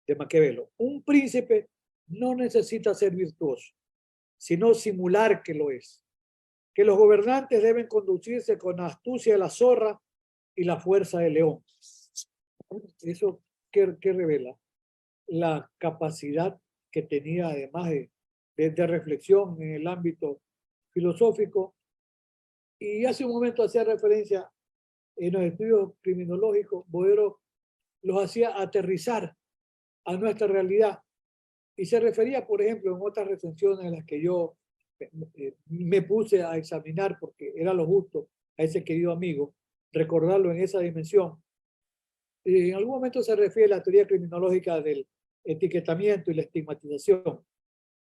de Maquiavelo, un príncipe no necesita ser virtuoso, sino simular que lo es. Que los gobernantes deben conducirse con la astucia de la zorra y la fuerza del león. Eso que revela la capacidad que tenía, además de reflexión en el ámbito filosófico. Y hace un momento hacía referencia en los estudios criminológicos, Bodero los hacía aterrizar a nuestra realidad. Y se refería, por ejemplo, en otras recensiones en las que yo me puse a examinar, porque era lo justo a ese querido amigo, recordarlo en esa dimensión. En algún momento se refiere a la teoría criminológica del etiquetamiento y la estigmatización,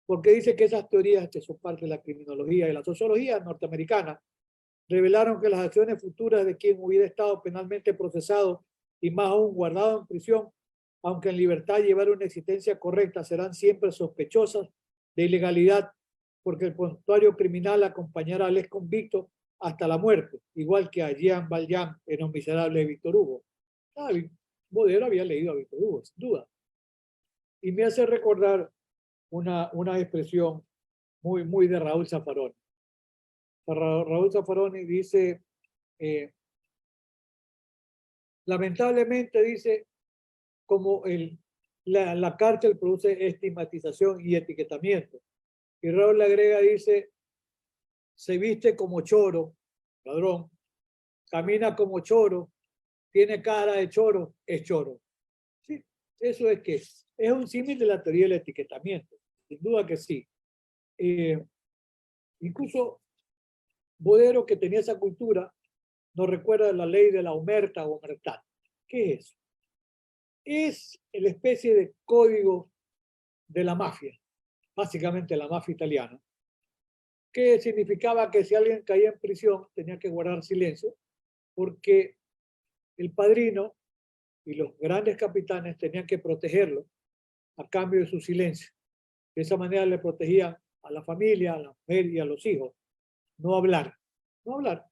porque dice que esas teorías, que son parte de la criminología y la sociología norteamericana, revelaron que las acciones futuras de quien hubiera estado penalmente procesado y más aún guardado en prisión, aunque en libertad llevar una existencia correcta, serán siempre sospechosas de ilegalidad, porque el prontuario criminal acompañará al ex convicto hasta la muerte, igual que a Jean Valjean en Los Miserables de Víctor Hugo. Bodero había leído a Víctor Hugo, sin duda. Y me hace recordar una expresión muy de Raúl Zaffaroni. Raúl Zaffaroni dice, lamentablemente dice, como la cárcel produce estigmatización y etiquetamiento. Y Raúl le agrega, dice, se viste como choro, ladrón, camina como choro, tiene cara de choro, es choro. Sí, eso es que es un símil de la teoría del etiquetamiento, sin duda que sí. Incluso Bodero, que tenía esa cultura, nos recuerda la ley de la omerta o omertà. ¿Qué es eso? Es la especie de código de la mafia, básicamente la mafia italiana, que significaba que si alguien caía en prisión tenía que guardar silencio, porque el padrino y los grandes capitanes tenían que protegerlo a cambio de su silencio. De esa manera le protegían a la familia, a la mujer y a los hijos. No hablar, no hablar.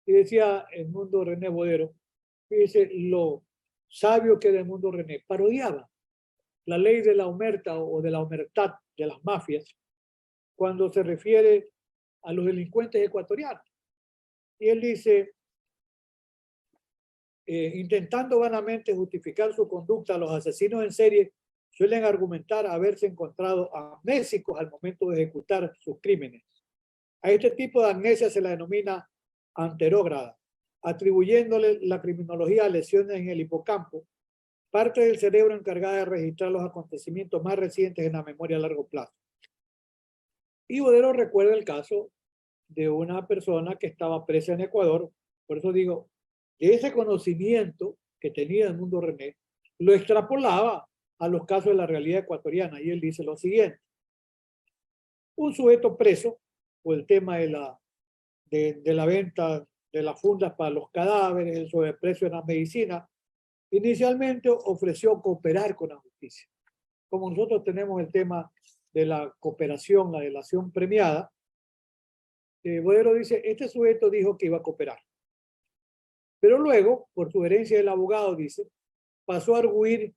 Y decía Edmundo René Bodero, fíjese lo sabio que era Edmundo René, parodiaba la ley de la omerta o de la omertà de las mafias cuando se refiere a los delincuentes ecuatorianos. Y él dice, intentando vanamente justificar su conducta, los asesinos en serie suelen argumentar haberse encontrado amnésicos al momento de ejecutar sus crímenes. A este tipo de amnesia se la denomina anterógrada, atribuyéndole la criminología a lesiones en el hipocampo, parte del cerebro encargada de registrar los acontecimientos más recientes en la memoria a largo plazo. Y Bodero recuerda el caso de una persona que estaba presa en Ecuador, por eso digo, que ese conocimiento que tenía Edmundo René lo extrapolaba a los casos de la realidad ecuatoriana, y él dice lo siguiente: un sujeto preso por el tema de la venta de las fundas para los cadáveres, el sobreprecio de la medicina, inicialmente ofreció cooperar con la justicia. Como nosotros tenemos el tema de la cooperación, la delación premiada, Bodero dice, este sujeto dijo que iba a cooperar. Pero luego, por sugerencia del abogado, dice, pasó a arguir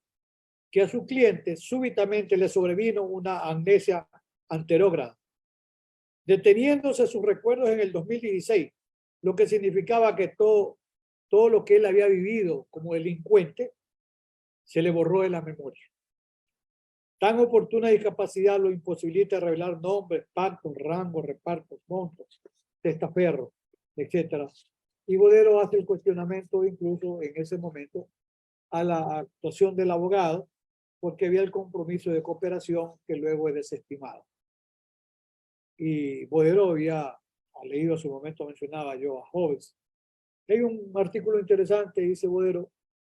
que a su cliente súbitamente le sobrevino una amnesia anterógrada, deteniéndose sus recuerdos en el 2016, lo que significaba que todo lo que él había vivido como delincuente se le borró de la memoria. Tan oportuna discapacidad lo imposibilita revelar nombres, pactos, rangos, repartos, montos, testaferros, etc. Y Bodero hace el cuestionamiento incluso en ese momento a la actuación del abogado, porque había el compromiso de cooperación que luego es desestimado. Y Bodero había leído, a su momento mencionaba yo a Hobbes. Hay un artículo interesante, dice Bodero: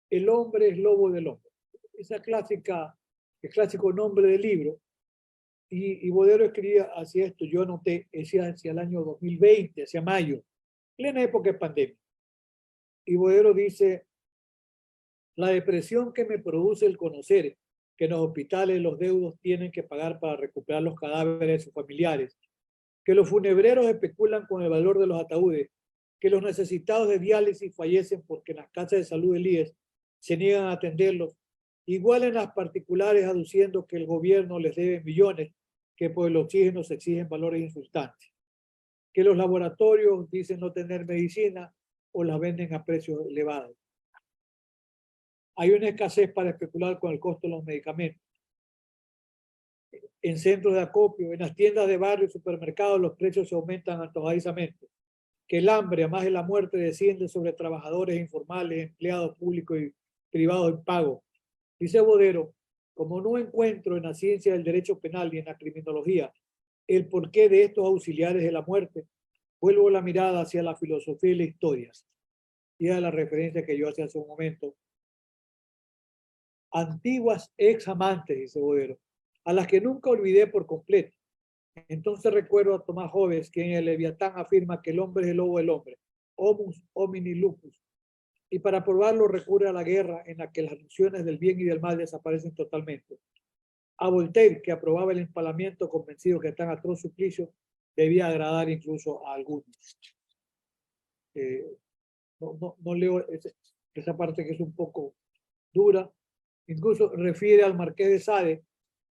el hombre es lobo del hombre. Esa clásica, el clásico nombre del libro. Y Bodero escribía hacia esto, yo anoté, decía hacia el año 2020, hacia mayo, plena época de pandemia. Y Bodero dice: la depresión que me produce el conocer que en los hospitales los deudos tienen que pagar para recuperar los cadáveres de sus familiares, que los funebreros especulan con el valor de los ataúdes, que los necesitados de diálisis fallecen porque en las casas de salud del IES se niegan a atenderlos, igual en las particulares aduciendo que el gobierno les debe millones, que por el oxígeno se exigen valores insultantes, que los laboratorios dicen no tener medicina o las venden a precios elevados. Hay una escasez para especular con el costo de los medicamentos. En centros de acopio, en las tiendas de barrio y supermercados, los precios se aumentan antojadizamente. Que el hambre, además de la muerte, desciende sobre trabajadores informales, empleados públicos y privados en pago. Dice Bodero: como no encuentro en la ciencia del derecho penal y en la criminología el porqué de estos auxiliares de la muerte, vuelvo la mirada hacia la filosofía y la historia. Y a la referencia que yo hacía hace un momento. Antiguas ex amantes, dice Bodero, a las que nunca olvidé por completo. Entonces recuerdo a Tomás Hobbes, quien en el Leviatán afirma que el hombre es el lobo del hombre, homus homini lupus, y para probarlo recurre a la guerra en la que las nociones del bien y del mal desaparecen totalmente. A Voltaire, que aprobaba el empalamiento, convencido que tan atroz suplicio debía agradar incluso a algunos. No leo esa parte que es un poco dura. Incluso refiere al Marqués de Sade: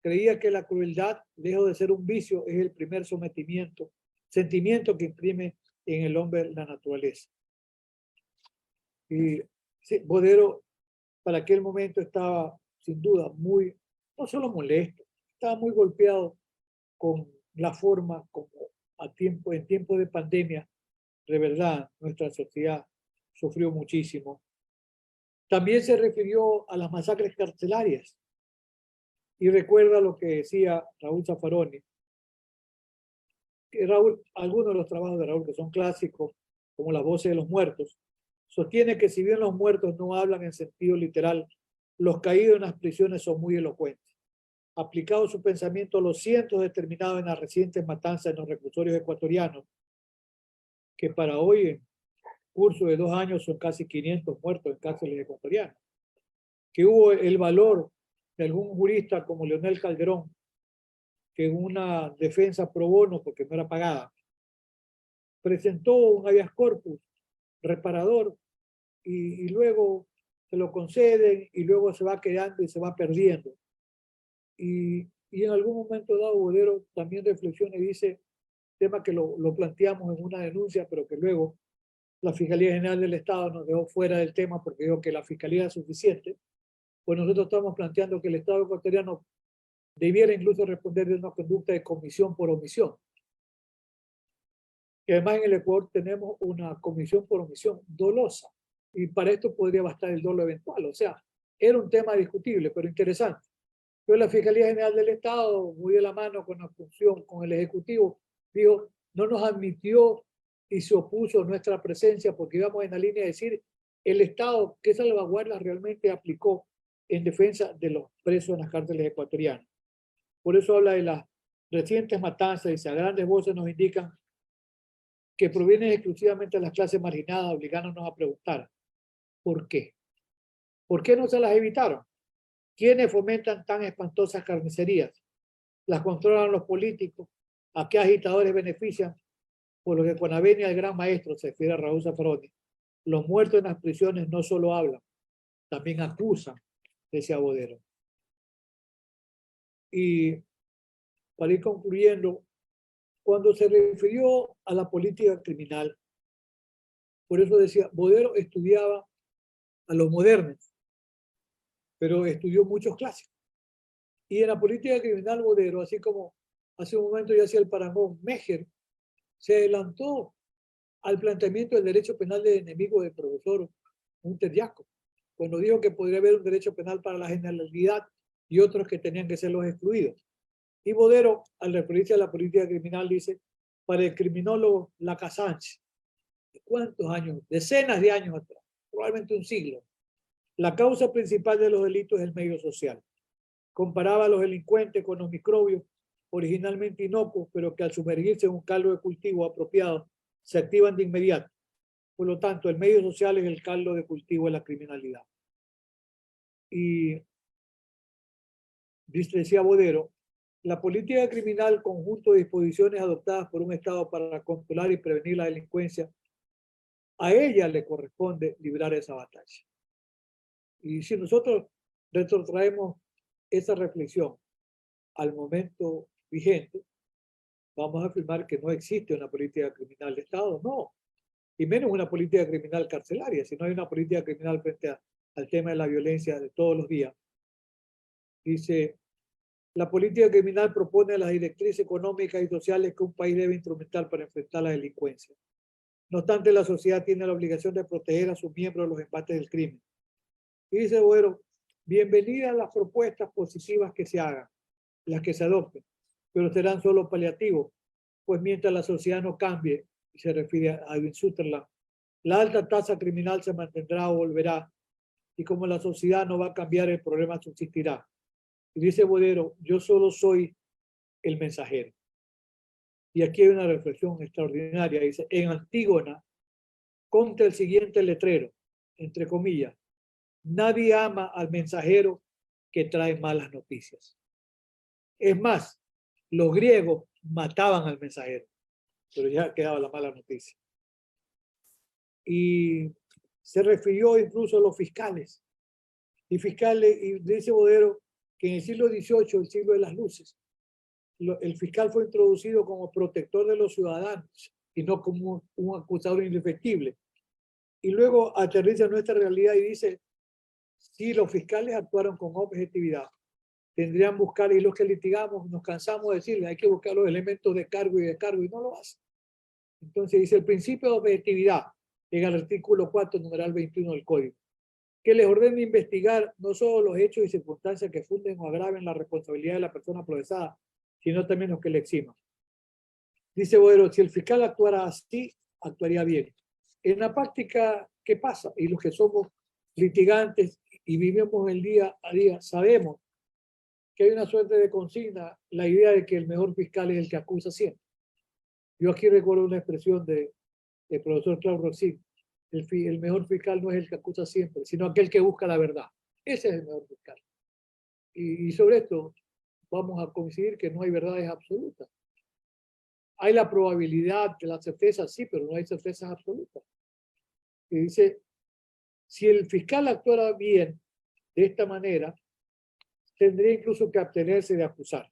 creía que la crueldad, lejos de ser un vicio, es el primer sentimiento que imprime en el hombre la naturaleza. Y sí, Bodero para aquel momento estaba sin duda muy, no solo molesto, estaba muy golpeado con la forma como en tiempo de pandemia, de verdad, nuestra sociedad sufrió muchísimo. También se refirió a las masacres carcelarias y recuerda lo que decía Raúl Zaffaroni, que algunos de los trabajos de Raúl, que son clásicos, como Las voces de los muertos, sostiene que si bien los muertos no hablan en sentido literal, los caídos en las prisiones son muy elocuentes. Aplicado su pensamiento a los cientos determinados en las recientes matanzas en los reclusorios ecuatorianos, que para hoy, en curso de 2 años, son casi 500 muertos en cárceles ecuatorianas, que hubo el valor de algún jurista como Leonel Calderón, que en una defensa pro bono, porque no era pagada, presentó un habeas corpus reparador y luego se lo conceden y luego se va quedando y se va perdiendo. Y en algún momento dado, Bodero también reflexiona y dice, tema que lo planteamos en una denuncia, pero que luego la Fiscalía General del Estado nos dejó fuera del tema porque dijo que la Fiscalía es suficiente. Pues nosotros estamos planteando que el Estado ecuatoriano debiera incluso responder de una conducta de comisión por omisión. Y además en el Ecuador tenemos una comisión por omisión dolosa, y para esto podría bastar el dolo eventual. O sea, era un tema discutible, pero interesante. Pero la Fiscalía General del Estado, muy de la mano con la función, con el Ejecutivo, dijo, no nos admitió y se opuso a nuestra presencia porque íbamos en la línea de decir el Estado qué salvaguardas realmente aplicó en defensa de los presos en las cárceles ecuatorianas. Por eso habla de las recientes matanzas y a grandes voces nos indican que provienen exclusivamente de las clases marginadas, obligándonos a preguntar, ¿por qué? ¿Por qué no se las evitaron? ¿Quiénes fomentan tan espantosas carnicerías? ¿Las controlan los políticos? ¿A qué agitadores benefician? Por lo que con la venia del gran maestro, se refiere a Raúl Zaffaroni, los muertos en las prisiones no solo hablan, también acusan, decía Bodero. Y para ir concluyendo, cuando se refirió a la política criminal, por eso decía, Bodero estudiaba a los modernos, pero estudió muchos clásicos. Y en la política criminal, Bodero, así como hace un momento ya hacía el parangón, Mejer se adelantó al planteamiento del derecho penal de enemigo del profesor Hunter Jacob, cuando dijo que podría haber un derecho penal para la generalidad y otros que tenían que ser los excluidos. Y Bodero, al referirse a la política criminal, dice, para el criminólogo Lacassange, ¿cuántos años? Decenas de años atrás, probablemente un siglo. La causa principal de los delitos es el medio social. Comparaba a los delincuentes con los microbios originalmente inocuos, pero que al sumergirse en un caldo de cultivo apropiado, se activan de inmediato. Por lo tanto, el medio social es el caldo de cultivo de la criminalidad. Y decía Bodero, la política criminal, conjunto de disposiciones adoptadas por un Estado para controlar y prevenir la delincuencia, a ella le corresponde librar esa batalla. Y si nosotros retrotraemos esa reflexión al momento vigente, vamos a afirmar que no existe una política criminal de Estado, no, y menos una política criminal carcelaria, si no hay una política criminal frente al tema de la violencia de todos los días. Dice, la política criminal propone las directrices económicas y sociales que un país debe instrumentar para enfrentar la delincuencia. No obstante, la sociedad tiene la obligación de proteger a sus miembros de los embates del crimen. Y dice, bueno, bienvenidas las propuestas positivas que se hagan, las que se adopten, pero serán solo paliativos, pues mientras la sociedad no cambie, y se refiere a Edwin Sutherland, la alta tasa criminal se mantendrá o volverá, y como la sociedad no va a cambiar, el problema subsistirá. Y dice Bodero, yo solo soy el mensajero. Y aquí hay una reflexión extraordinaria. Dice, en Antígona, consta el siguiente letrero, entre comillas, nadie ama al mensajero que trae malas noticias. Es más, los griegos mataban al mensajero, pero ya quedaba la mala noticia. Y se refirió incluso a los fiscales. Y dice Bodero, que en el siglo XVIII, el siglo de las luces, el fiscal fue introducido como protector de los ciudadanos y no como un acusador indefectible. Y luego aterriza en nuestra realidad y dice, si los fiscales actuaron con objetividad, tendrían que buscar, y los que litigamos nos cansamos de decirle, hay que buscar los elementos de cargo y descargo, y no lo hacen. Entonces dice, el principio de objetividad en el artículo 4, numeral 21 del Código, que les ordene investigar no solo los hechos y circunstancias que funden o agraven la responsabilidad de la persona procesada, sino también los que le eximan. Dice Bodero, si el fiscal actuara así, actuaría bien. En la práctica, ¿qué pasa? Y los que somos litigantes y vivimos el día a día, sabemos que hay una suerte de consigna, la idea de que el mejor fiscal es el que acusa siempre. Yo aquí recuerdo una expresión del profesor Claude Roxin, el mejor fiscal no es el que acusa siempre, sino aquel que busca la verdad. Ese es el mejor fiscal. Y sobre esto vamos a coincidir que no hay verdades absolutas. Hay la probabilidad de la certeza, sí, pero no hay certezas absolutas. Y dice, si el fiscal actuara bien de esta manera, tendría incluso que abstenerse de acusar.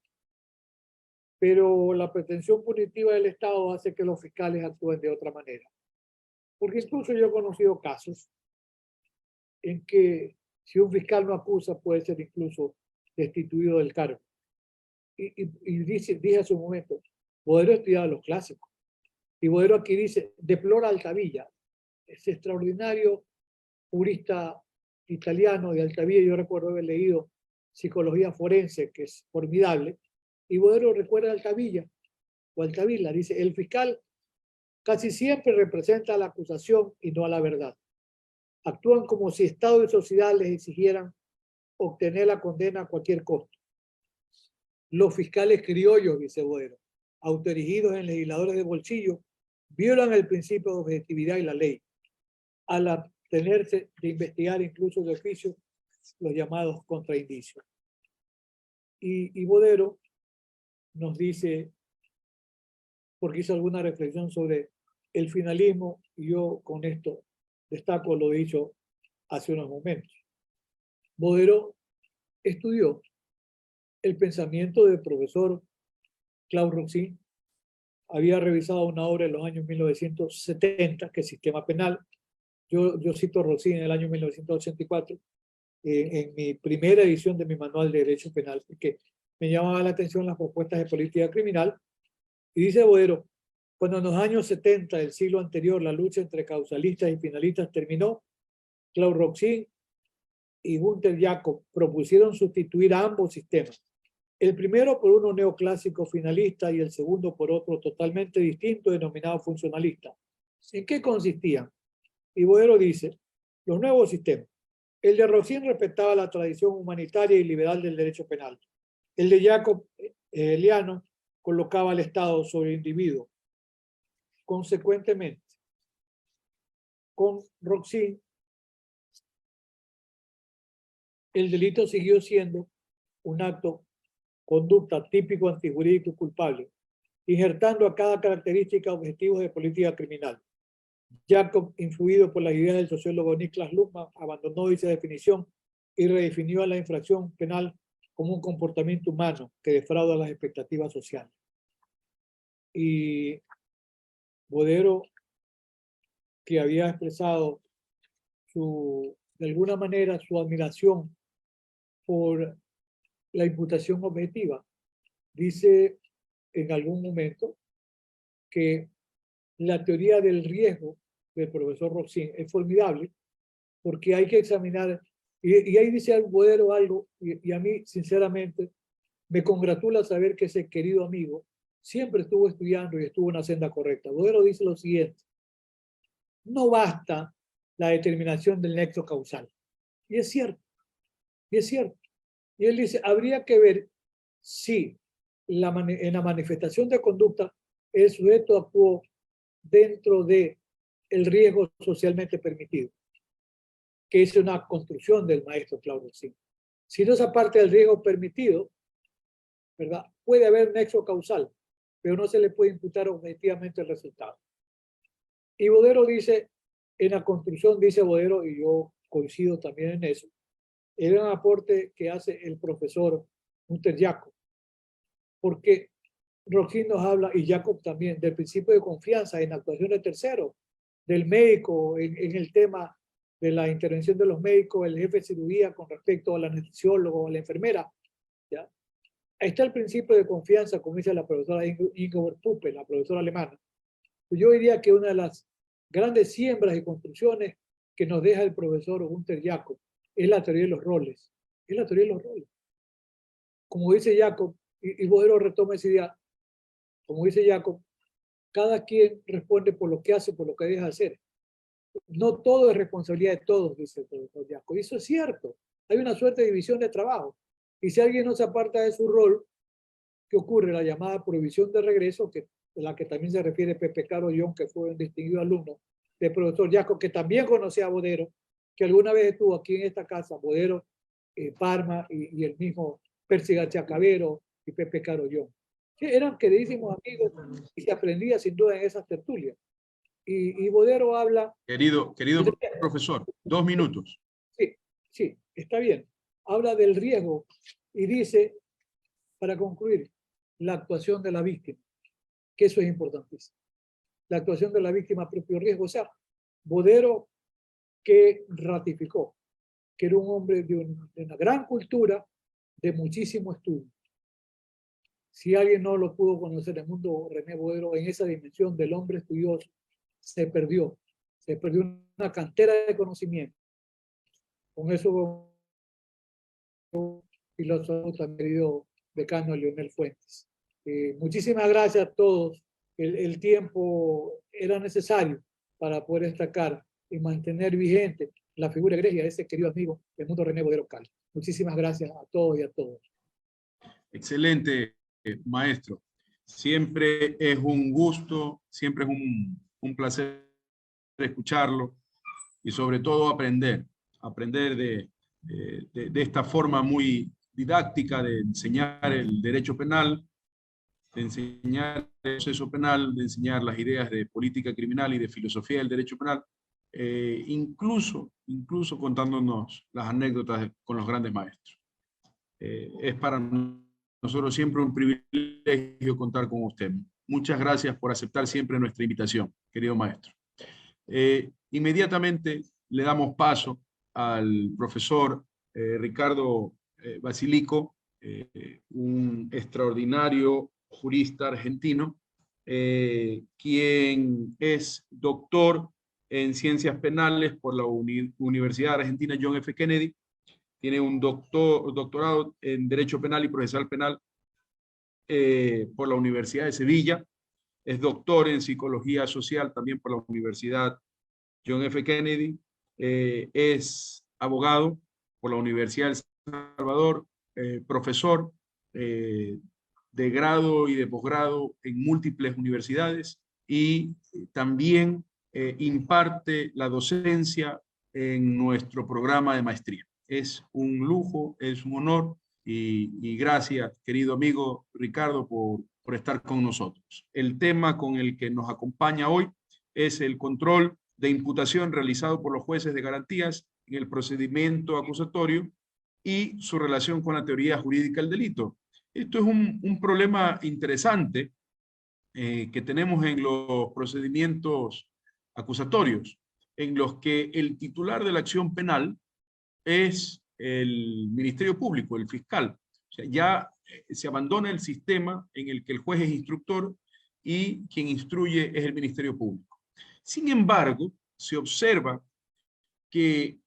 Pero la pretensión punitiva del Estado hace que los fiscales actúen de otra manera. Porque incluso yo he conocido casos en que si un fiscal no acusa puede ser incluso destituido del cargo. Y dije hace un momento, Bodero estudiaba los clásicos. Y Bodero aquí dice, deplora Altavilla, ese extraordinario jurista italiano de Altavilla. Yo recuerdo haber leído Psicología Forense, que es formidable. Y Bodero recuerda a Altavilla, o Altavilla, dice, el fiscal casi siempre representa a la acusación y no a la verdad. Actúan como si Estado y sociedad les exigieran obtener la condena a cualquier costo. Los fiscales criollos, dice Bodero, autoerigidos en legisladores de bolsillo, violan el principio de objetividad y la ley, al abstenerse de investigar incluso de oficio los llamados contraindicios. Y Bodero nos dice, porque hizo alguna reflexión sobre el finalismo, y yo con esto destaco lo dicho hace unos momentos. Bodero estudió el pensamiento del profesor Claude Roxin, había revisado una obra en los años 1970, que es Sistema Penal. Yo cito a Roxin en el año 1984, en mi primera edición de mi manual de Derecho Penal, porque me llamaba la atención las propuestas de política criminal. Y dice Bodero, Cuando en los años 70 del siglo anterior la lucha entre causalistas y finalistas terminó, Claude Roxin y Günter Jakob propusieron sustituir a ambos sistemas. El primero por uno neoclásico finalista y el segundo por otro totalmente distinto denominado funcionalista. ¿En qué consistían? Y Bodero dice, los nuevos sistemas. El de Roxin respetaba la tradición humanitaria y liberal del derecho penal. El de Jacob Hegeliano colocaba al Estado sobre el individuo. Consecuentemente, con Roxin, el delito siguió siendo un acto, conducta típico antijurídico y culpable, injertando a cada característica objetivos de política criminal. Jacob, influido por las ideas del sociólogo Niklas Luhmann, abandonó dicha definición y redefinió a la infracción penal como un comportamiento humano que defrauda las expectativas sociales. Y Bodero, que había expresado de alguna manera su admiración por la imputación objetiva, dice en algún momento que la teoría del riesgo del profesor Roxin es formidable porque hay que examinar, y ahí dice Bodero algo, y a mí sinceramente me congratula saber que ese querido amigo siempre estuvo estudiando y estuvo en la senda correcta. Bodero dice lo siguiente: no basta la determinación del nexo causal. Y es cierto, y es cierto. Y él dice, habría que ver si en la manifestación de conducta el sujeto actuó dentro del riesgo socialmente permitido, que es una construcción del maestro Claude Roxin. Si no es aparte del riesgo permitido, ¿verdad? Puede haber nexo causal, pero no se le puede imputar objetivamente el resultado. Y Bodero dice, en la construcción, dice Bodero, y yo coincido también en eso, era un aporte que hace el profesor Günter Jakob, porque Roxin nos habla, y Jacob también, del principio de confianza en la actuación de terceros, del médico, en el tema de la intervención de los médicos, el jefe de cirugía con respecto al anestesiólogo, a la enfermera. ¿Ya? Ahí está el principio de confianza, como dice la profesora Ingeborg Puppe, la profesora alemana. Yo diría que una de las grandes siembras y construcciones que nos deja el profesor Günter Jakob es la teoría de los roles. Es la teoría de los roles. Como dice Jacob, y Bodero retoma esa idea, como dice Jacob, cada quien responde por lo que hace, por lo que deja de hacer. No todo es responsabilidad de todos, dice el profesor Jacob. Y eso es cierto. Hay una suerte de división de trabajo. Y si alguien no se aparta de su rol, ¿qué ocurre? La llamada prohibición de regreso, de la que también se refiere Pepe Caro Young, que fue un distinguido alumno del profesor Jacob, que también conocía a Bodero, que alguna vez estuvo aquí en esta casa, Bodero, Parma y el mismo Percy García Cabero y Pepe Caro Young. Eran queridísimos amigos y se aprendía sin duda en esas tertulias. Y Bodero habla... Querido profesor, 2 minutos. Sí, está bien. Habla del riesgo y dice, para concluir, la actuación de la víctima, que eso es importantísimo. La actuación de la víctima a propio riesgo. O sea, Bodero, que ratificó que era un hombre de una gran cultura, de muchísimo estudio. Si alguien no lo pudo conocer en el mundo, René Bodero, en esa dimensión del hombre estudioso, se perdió una cantera de conocimiento. Con eso, filósofo tan querido decano Leonel Fuentes. Muchísimas gracias a todos. El tiempo era necesario para poder destacar y mantener vigente la figura egregia de ese querido amigo del mundo René Bodero Cali. Muchísimas gracias a todos y a todos. Excelente, maestro. Siempre es un gusto, siempre es un placer escucharlo y sobre todo aprender de esta forma muy didáctica de enseñar el derecho penal, de enseñar el proceso penal, de enseñar las ideas de política criminal y de filosofía del derecho penal, incluso contándonos las anécdotas con los grandes maestros. Es para nosotros siempre un privilegio contar con usted. Muchas gracias por aceptar siempre nuestra invitación, querido maestro. Inmediatamente le damos paso al profesor Ricardo Basilico, un extraordinario jurista argentino, quien es doctor en Ciencias Penales por la Universidad Argentina John F. Kennedy. Tiene un doctorado en Derecho Penal y Procesal Penal por la Universidad de Sevilla. Es doctor en Psicología Social también por la Universidad John F. Kennedy. Es abogado por la Universidad de El Salvador, profesor de grado y de posgrado en múltiples universidades y también imparte la docencia en nuestro programa de maestría. Es un lujo, es un honor y gracias, querido amigo Ricardo, por estar con nosotros. El tema con el que nos acompaña hoy es el control de imputación realizado por los jueces de garantías en el procedimiento acusatorio y su relación con la teoría jurídica del delito. Esto es un problema interesante que tenemos en los procedimientos acusatorios, en los que el titular de la acción penal es el Ministerio Público, el fiscal. O sea, ya se abandona el sistema en el que el juez es instructor y quien instruye es el Ministerio Público. Sin embargo, se observa que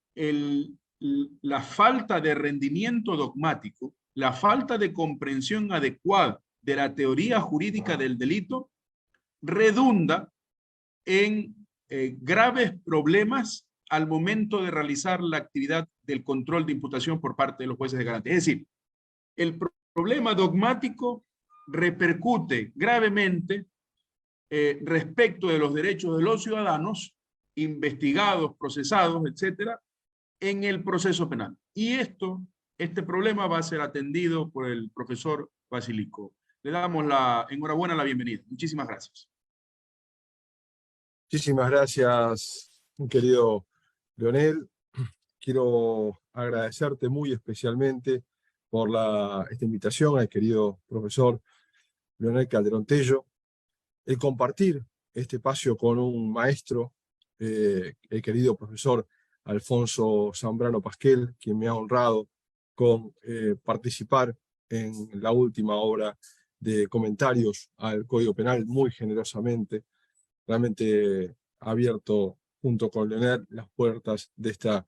la falta de rendimiento dogmático, la falta de comprensión adecuada de la teoría jurídica del delito redunda en graves problemas al momento de realizar la actividad del control de imputación por parte de los jueces de garantía. Es decir, el problema dogmático repercute gravemente respecto de los derechos de los ciudadanos investigados, procesados, etcétera, en el proceso penal. Y este problema va a ser atendido por el profesor Basilico. Le damos la enhorabuena, la bienvenida. Muchísimas gracias. Muchísimas gracias, mi querido Leonel. Quiero agradecerte muy especialmente por esta invitación al querido profesor Leonel Calderón Tello, el compartir este espacio con un maestro, el querido profesor Alfonso Zambrano Pasquel, quien me ha honrado con participar en la última obra de comentarios al Código Penal muy generosamente. Realmente ha abierto junto con Leonel las puertas de esta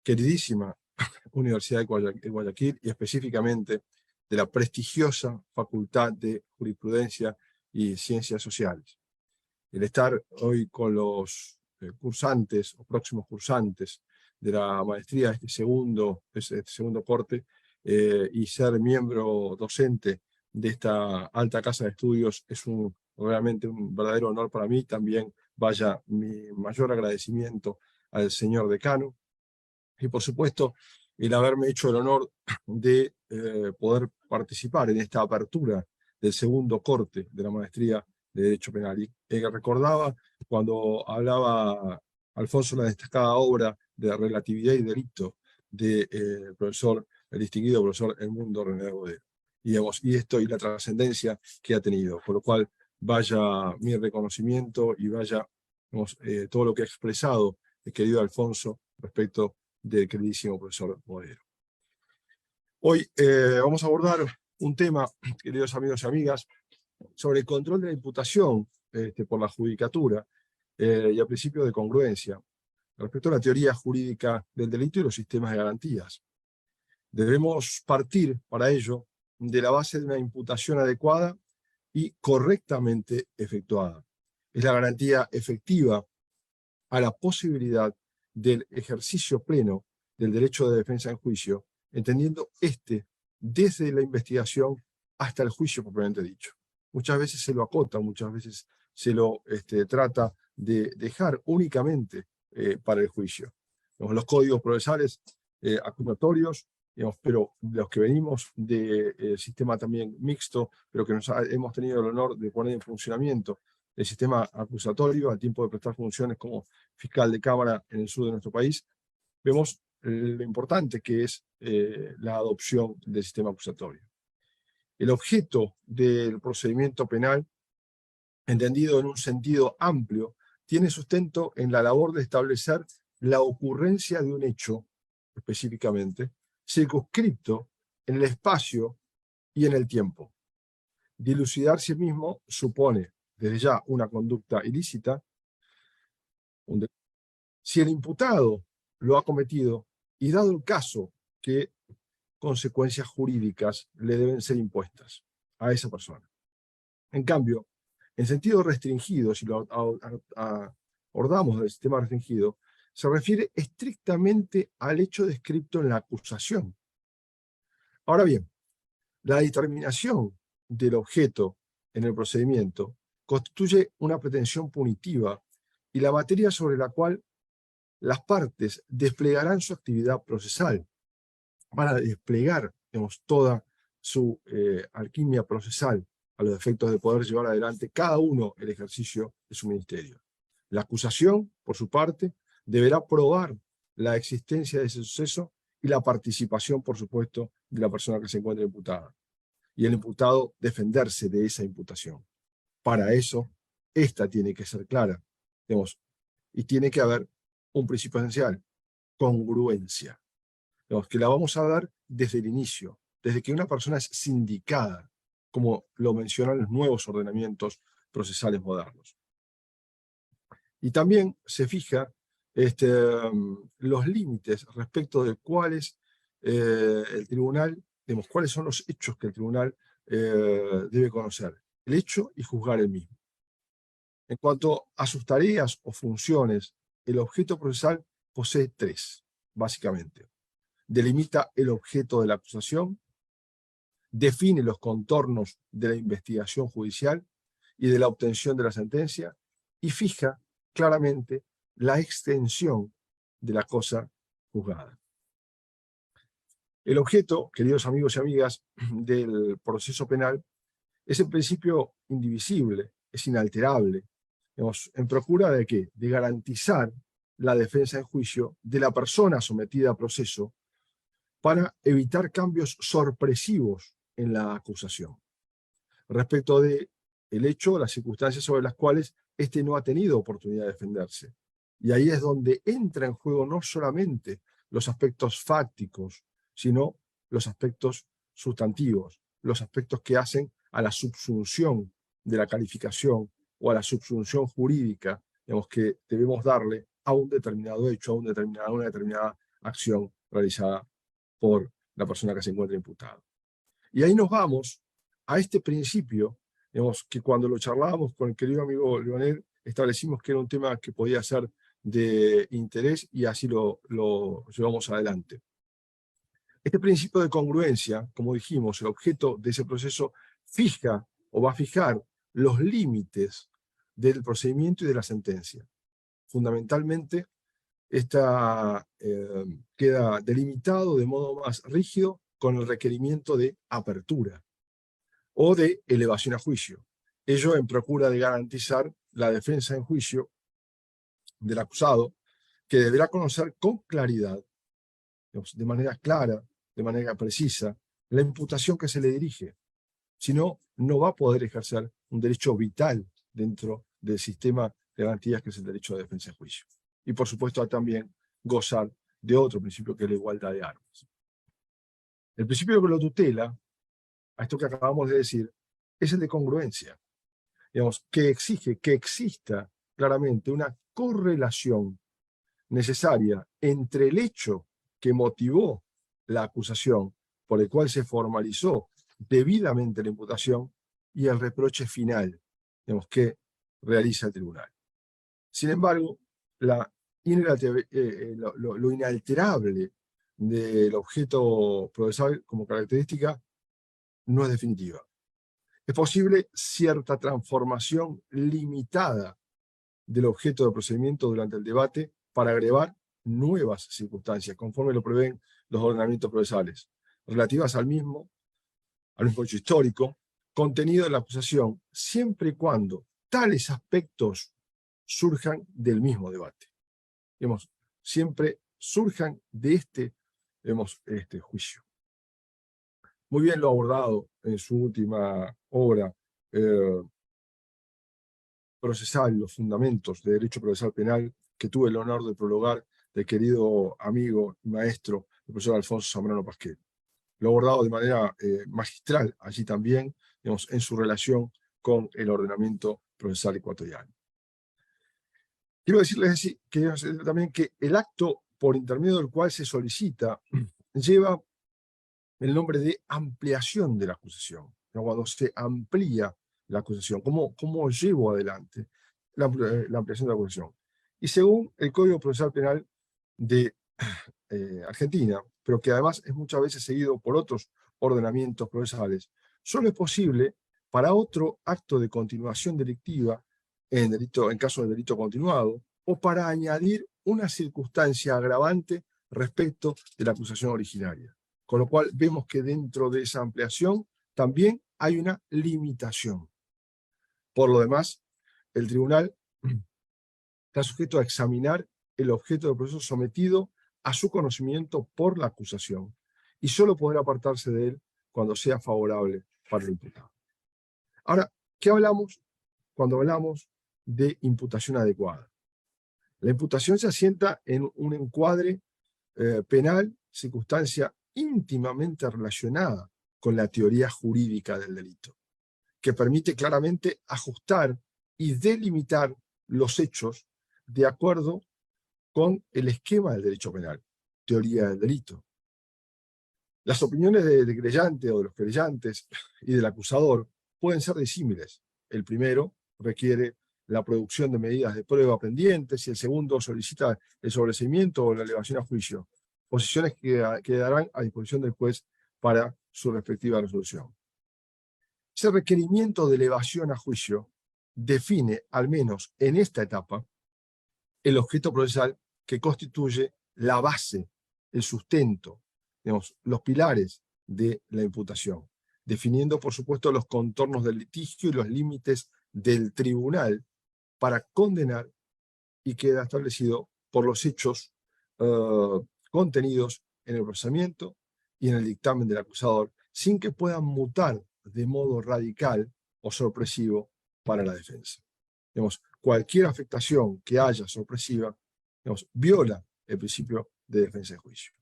queridísima Universidad de Guayaquil y específicamente de la prestigiosa Facultad de Jurisprudencia y Ciencias Sociales. El estar hoy con los cursantes o próximos cursantes de la maestría de este segundo corte y ser miembro docente de esta alta casa de estudios es realmente un verdadero honor para mí. También vaya mi mayor agradecimiento al señor decano y por supuesto el haberme hecho el honor de poder participar en esta apertura del segundo corte de la maestría de Derecho Penal. Y recordaba cuando hablaba Alfonso la destacada obra de Relatividad y Delito del el distinguido profesor Edmundo René Bodero. Y esto y la trascendencia que ha tenido, por lo cual vaya mi reconocimiento y vaya todo lo que ha expresado el querido Alfonso respecto del queridísimo profesor Bodero. Hoy vamos a abordar un tema, queridos amigos y amigas, sobre el control de la imputación por la judicatura y al principio de congruencia respecto a la teoría jurídica del delito y los sistemas de garantías. Debemos partir para ello de la base de una imputación adecuada y correctamente efectuada. Es la garantía efectiva a la posibilidad del ejercicio pleno del derecho de defensa en juicio, entendiendo desde la investigación hasta el juicio propiamente dicho. Muchas veces se lo acota, muchas veces se lo trata de dejar únicamente para el juicio. Los códigos procesales acusatorios, pero los que venimos del sistema también mixto, pero que hemos tenido el honor de poner en funcionamiento el sistema acusatorio al tiempo de prestar funciones como fiscal de Cámara en el sur de nuestro país, vemos lo importante que es la adopción del sistema acusatorio. El objeto del procedimiento penal, entendido en un sentido amplio, tiene sustento en la labor de establecer la ocurrencia de un hecho, específicamente, circunscripto en el espacio y en el tiempo. Dilucidarse mismo supone, desde ya, una conducta ilícita. Si el imputado lo ha cometido, y dado el caso que consecuencias jurídicas le deben ser impuestas a esa persona. En cambio, en sentido restringido, si lo abordamos del sistema restringido, se refiere estrictamente al hecho descrito en la acusación. Ahora bien, la determinación del objeto en el procedimiento constituye una pretensión punitiva y la materia sobre la cual las partes desplegarán su actividad procesal para desplegar, digamos, toda su alquimia procesal a los efectos de poder llevar adelante cada uno el ejercicio de su ministerio. La acusación, por su parte, deberá probar la existencia de ese suceso y la participación, por supuesto, de la persona que se encuentra imputada. Y el imputado defenderse de esa imputación. Para eso, esta tiene que ser clara, digamos, y tiene que haber un principio esencial, congruencia. Digamos, que la vamos a dar desde el inicio, desde que una persona es sindicada, como lo mencionan los nuevos ordenamientos procesales modernos. Y también se fija los límites respecto de cuáles el tribunal, digamos, cuáles son los hechos que el tribunal debe conocer, el hecho y juzgar el mismo. En cuanto a sus tareas o funciones, el objeto procesal posee tres, básicamente. Delimita el objeto de la acusación, define los contornos de la investigación judicial y de la obtención de la sentencia, y fija claramente la extensión de la cosa juzgada. El objeto, queridos amigos y amigas, del proceso penal es en principio indivisible, es inalterable, digamos, en procura de ¿qué? De garantizar la defensa en juicio de la persona sometida a proceso para evitar cambios sorpresivos en la acusación respecto del hecho o las circunstancias sobre las cuales éste no ha tenido oportunidad de defenderse. Y ahí es donde entra en juego no solamente los aspectos fácticos, sino los aspectos sustantivos, los aspectos que hacen a la subsunción de la calificación o a la subsunción jurídica, digamos, que debemos darle a un determinado hecho, a una determinada acción realizada por la persona que se encuentra imputada. Y ahí nos vamos a este principio, digamos, que cuando lo charlábamos con el querido amigo Leonel, establecimos que era un tema que podía ser de interés y así lo llevamos adelante. Este principio de congruencia, como dijimos, el objeto de ese proceso fija o va a fijar los límites del procedimiento y de la sentencia. Fundamentalmente, queda delimitado de modo más rígido con el requerimiento de apertura o de elevación a juicio. Ello en procura de garantizar la defensa en juicio del acusado, que deberá conocer con claridad, de manera clara, de manera precisa, la imputación que se le dirige. Si no, no va a poder ejercer un derecho vital dentro del sistema de garantías que es el derecho de defensa en juicio. Y por supuesto también gozar de otro principio que es la igualdad de armas. El principio que lo tutela, a esto que acabamos de decir, es el de congruencia. Digamos, que exige que exista claramente una correlación necesaria entre el hecho que motivó la acusación, por el cual se formalizó debidamente la imputación, y el reproche final, digamos, que realiza el tribunal. Sin embargo, lo inalterable del objeto procesal como característica no es definitiva. Es posible cierta transformación limitada del objeto de procedimiento durante el debate para agregar nuevas circunstancias, conforme lo prevén los ordenamientos procesales, relativas al mismo hecho histórico, contenido en la acusación, siempre y cuando tales aspectos surjan del mismo debate. Digamos, siempre surjan de este juicio. Muy bien lo ha abordado en su última obra procesal, los fundamentos de derecho procesal penal, que tuve el honor de prologar del querido amigo y maestro, el profesor Alfonso Zambrano Pasquel. lo ha abordado de manera magistral allí también, digamos, en su relación con el ordenamiento procesal ecuatoriano. Quiero decirles también que el acto por intermedio del cual se solicita lleva el nombre de ampliación de la acusación. Cuando se amplía la acusación, ¿cómo llevo adelante la ampliación de la acusación? Y según el Código Procesal Penal de Argentina, pero que además es muchas veces seguido por otros ordenamientos procesales, solo es posible para otro acto de continuación delictiva en caso de delito continuado, o para añadir una circunstancia agravante respecto de la acusación originaria. Con lo cual vemos que dentro de esa ampliación también hay una limitación. Por lo demás, el tribunal está sujeto a examinar el objeto del proceso sometido a su conocimiento por la acusación y solo podrá apartarse de él cuando sea favorable para el imputado. Ahora, ¿qué hablamos cuando hablamos de imputación adecuada? La imputación se asienta en un encuadre penal, circunstancia íntimamente relacionada con la teoría jurídica del delito, que permite claramente ajustar y delimitar los hechos de acuerdo con el esquema del derecho penal, teoría del delito. Las opiniones del querellante o de los querellantes y del acusador pueden ser disímiles. El primero requiere la producción de medidas de prueba pendientes y el segundo solicita el sobreseimiento o la elevación a juicio, posiciones que quedarán a disposición del juez para su respectiva resolución. Ese requerimiento de elevación a juicio define, al menos en esta etapa, el objeto procesal que constituye la base, el sustento, digamos, los pilares de la imputación, definiendo, por supuesto, los contornos del litigio y los límites del tribunal para condenar, y queda establecido por los hechos contenidos en el procesamiento y en el dictamen del acusador, sin que puedan mutar de modo radical o sorpresivo para la defensa. Digamos, cualquier afectación que haya sorpresiva, digamos, viola el principio de defensa de juicio.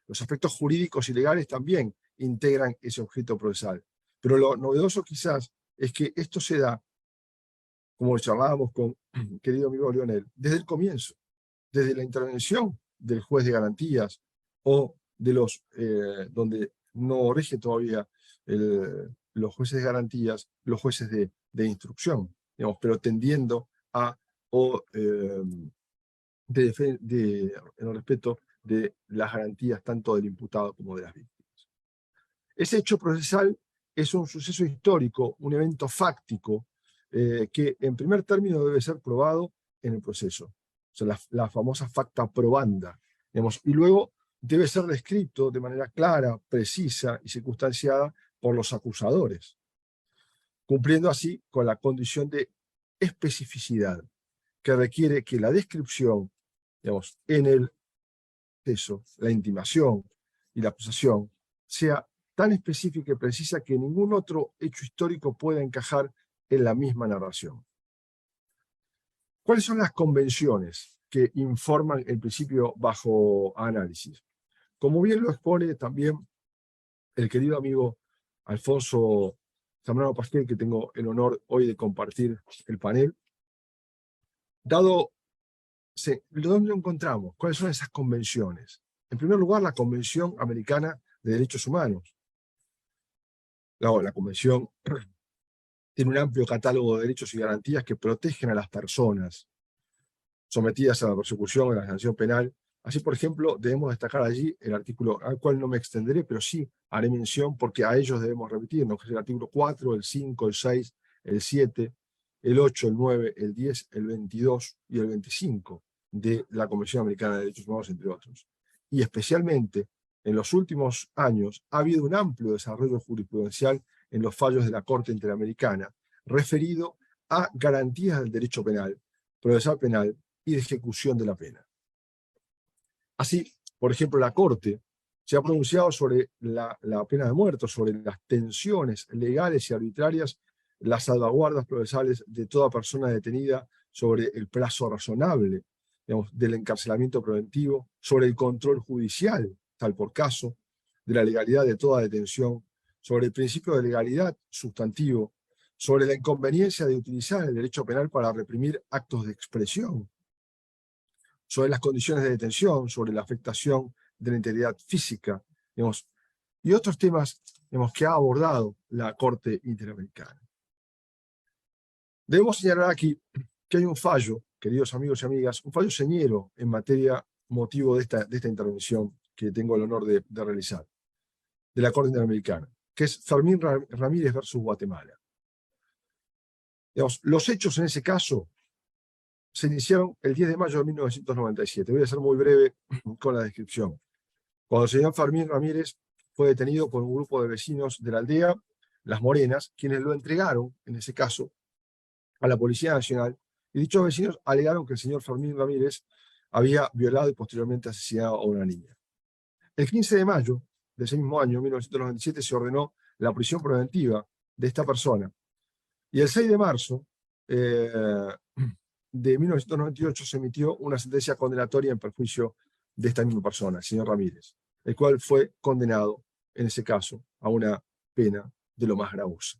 Los aspectos jurídicos y legales también integran ese objeto procesal, pero lo novedoso quizás es que esto se da, como charlábamos con mi querido amigo Leonel, desde el comienzo, desde la intervención del juez de garantías o de los, donde no rige todavía los jueces de garantías, los jueces de instrucción, digamos, pero tendiendo a en el respeto de las garantías tanto del imputado como de las víctimas. Ese hecho procesal es un suceso histórico, un evento fáctico, que en primer término debe ser probado en el proceso. O sea, la famosa facta probanda, digamos, y luego debe ser descrito de manera clara, precisa y circunstanciada por los acusadores, cumpliendo así con la condición de especificidad que requiere que la descripción, digamos, en el proceso, la intimación y la acusación sea tan específica y precisa que ningún otro hecho histórico pueda encajar en la misma narración. ¿Cuáles son las convenciones que informan el principio bajo análisis? Como bien lo expone también el querido amigo Alfonso Zambrano Pasquel, que tengo el honor hoy de compartir el panel, ¿dónde lo encontramos? ¿Cuáles son esas convenciones? En primer lugar, la Convención Americana de Derechos Humanos. La Convención tiene un amplio catálogo de derechos y garantías que protegen a las personas sometidas a la persecución, a la sanción penal. Así, por ejemplo, debemos destacar allí el artículo al cual no me extenderé, pero sí haré mención porque a ellos debemos remitirnos, que es el artículo 4, el 5, el 6, el 7, el 8, el 9, el 10, el 22 y el 25 de la Convención Americana de Derechos Humanos, entre otros. Y especialmente, en los últimos años, ha habido un amplio desarrollo jurisprudencial en los fallos de la Corte Interamericana, referido a garantías del derecho penal, procesal penal y de ejecución de la pena. Así, por ejemplo, la Corte se ha pronunciado sobre la pena de muerte, sobre las tensiones legales y arbitrarias, las salvaguardas procesales de toda persona detenida, sobre el plazo razonable, digamos, del encarcelamiento preventivo, sobre el control judicial, tal por caso, de la legalidad de toda detención, sobre el principio de legalidad sustantivo, sobre la inconveniencia de utilizar el derecho penal para reprimir actos de expresión, sobre las condiciones de detención, sobre la afectación de la integridad física, digamos, y otros temas, digamos, que ha abordado la Corte Interamericana. Debemos señalar aquí que hay un fallo, queridos amigos y amigas, un fallo señero en materia motivo de esta intervención que tengo el honor de realizar, de la Corte Interamericana, que es Fermín Ramírez versus Guatemala. Digamos, los hechos en ese caso se iniciaron el 10 de mayo de 1997. Voy a ser muy breve con la descripción. Cuando el señor Fermín Ramírez fue detenido por un grupo de vecinos de la aldea Las Morenas, quienes lo entregaron, en ese caso, a la Policía Nacional, y dichos vecinos alegaron que el señor Fermín Ramírez había violado y posteriormente asesinado a una niña. El 15 de mayo de ese mismo año, 1997, se ordenó la prisión preventiva de esta persona. Y el 6 de marzo de 1998 se emitió una sentencia condenatoria en perjuicio de esta misma persona, el señor Ramírez, el cual fue condenado, en ese caso, a una pena de lo más gravosa.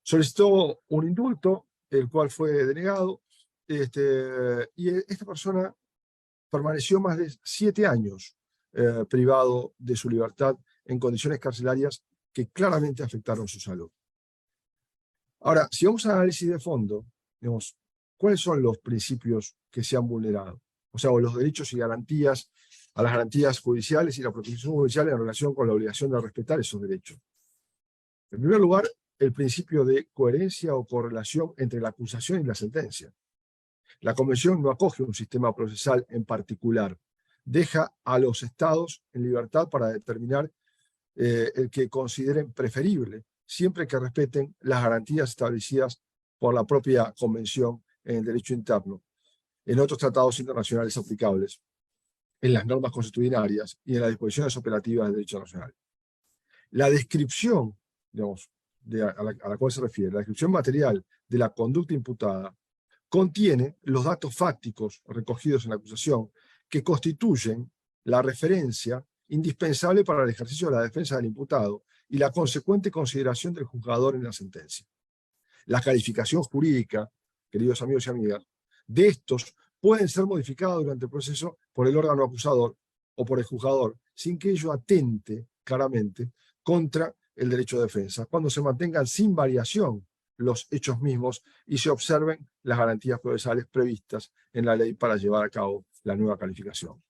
Solicitó un indulto, el cual fue denegado, y esta persona permaneció más de 7 años privado de su libertad en condiciones carcelarias que claramente afectaron su salud. Ahora, si vamos a análisis de fondo, digamos, ¿cuáles son los principios que se han vulnerado? O sea, los derechos y garantías, a las garantías judiciales y la protección judicial en relación con la obligación de respetar esos derechos. En primer lugar, el principio de coherencia o correlación entre la acusación y la sentencia. La Convención no acoge un sistema procesal en particular, deja a los estados en libertad para determinar el que consideren preferible, siempre que respeten las garantías establecidas por la propia Convención en el derecho interno, en otros tratados internacionales aplicables, en las normas consuetudinarias y en las disposiciones operativas del derecho nacional. La descripción, digamos, a la cual se refiere, la descripción material de la conducta imputada, contiene los datos fácticos recogidos en la acusación que constituyen la referencia indispensable para el ejercicio de la defensa del imputado y la consecuente consideración del juzgador en la sentencia. La calificación jurídica, queridos amigos y amigas, de estos pueden ser modificados durante el proceso por el órgano acusador o por el juzgador, sin que ello atente claramente contra el derecho de defensa, cuando se mantengan sin variación los hechos mismos y se observen las garantías procesales previstas en la ley para llevar a cabo la nueva calificación.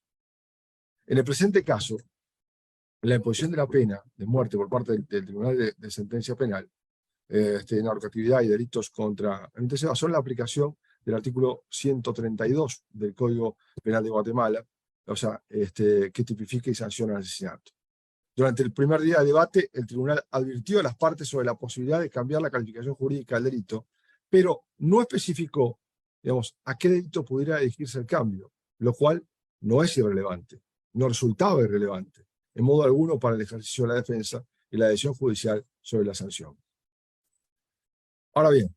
En el presente caso, la imposición de la pena de muerte por parte del Tribunal de Sentencia Penal, narcoactividad y delitos contra el se basó en la aplicación del artículo 132 del Código Penal de Guatemala, o sea, que tipifica y sanciona el asesinato. Durante el primer día de debate, el tribunal advirtió a las partes sobre la posibilidad de cambiar la calificación jurídica del delito, pero no especificó, digamos, a qué delito pudiera dirigirse el cambio, lo cual no es irrelevante, no resultaba irrelevante, en modo alguno para el ejercicio de la defensa y la decisión judicial sobre la sanción. Ahora bien,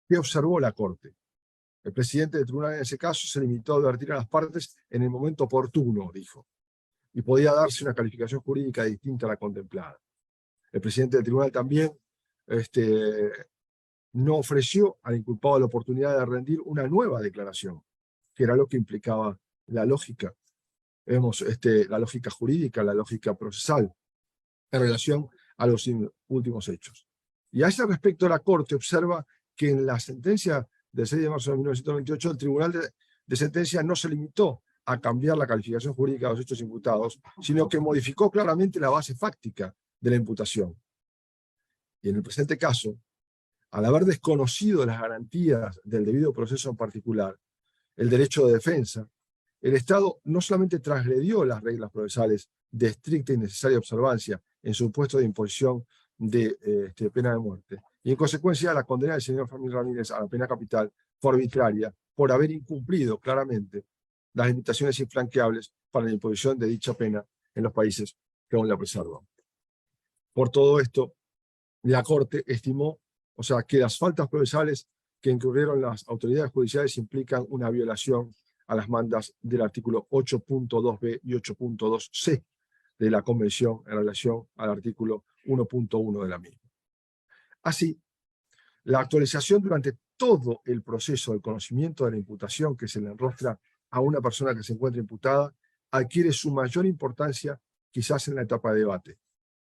¿qué observó la Corte? El presidente del tribunal en ese caso se limitó a advertir a las partes en el momento oportuno, dijo, y podía darse una calificación jurídica distinta a la contemplada. El presidente del tribunal también no ofreció al inculpado la oportunidad de rendir una nueva declaración, que era lo que implicaba la lógica. Vemos la lógica jurídica, la lógica procesal, en relación a los últimos hechos. Y a ese respecto la Corte observa que en la sentencia del 6 de marzo de 1928 el Tribunal de Sentencia no se limitó a cambiar la calificación jurídica de los hechos imputados, sino que modificó claramente la base fáctica de la imputación. Y en el presente caso, al haber desconocido las garantías del debido proceso en particular, el derecho de defensa, el Estado no solamente transgredió las reglas procesales de estricta y necesaria observancia en su puesto de imposición de pena de muerte, y en consecuencia la condena del señor Fermín Ramírez a la pena capital fue arbitraria por haber incumplido claramente las limitaciones infranqueables para la imposición de dicha pena en los países que aún la preservan. Por todo esto, la Corte estimó, o sea, que las faltas procesales que incurrieron las autoridades judiciales implican una violación a las mandas del artículo 8.2b y 8.2c de la Convención en relación al artículo 1.1 de la misma. Así, la actualización durante todo el proceso del conocimiento de la imputación que se le enrostra a una persona que se encuentra imputada adquiere su mayor importancia quizás en la etapa de debate,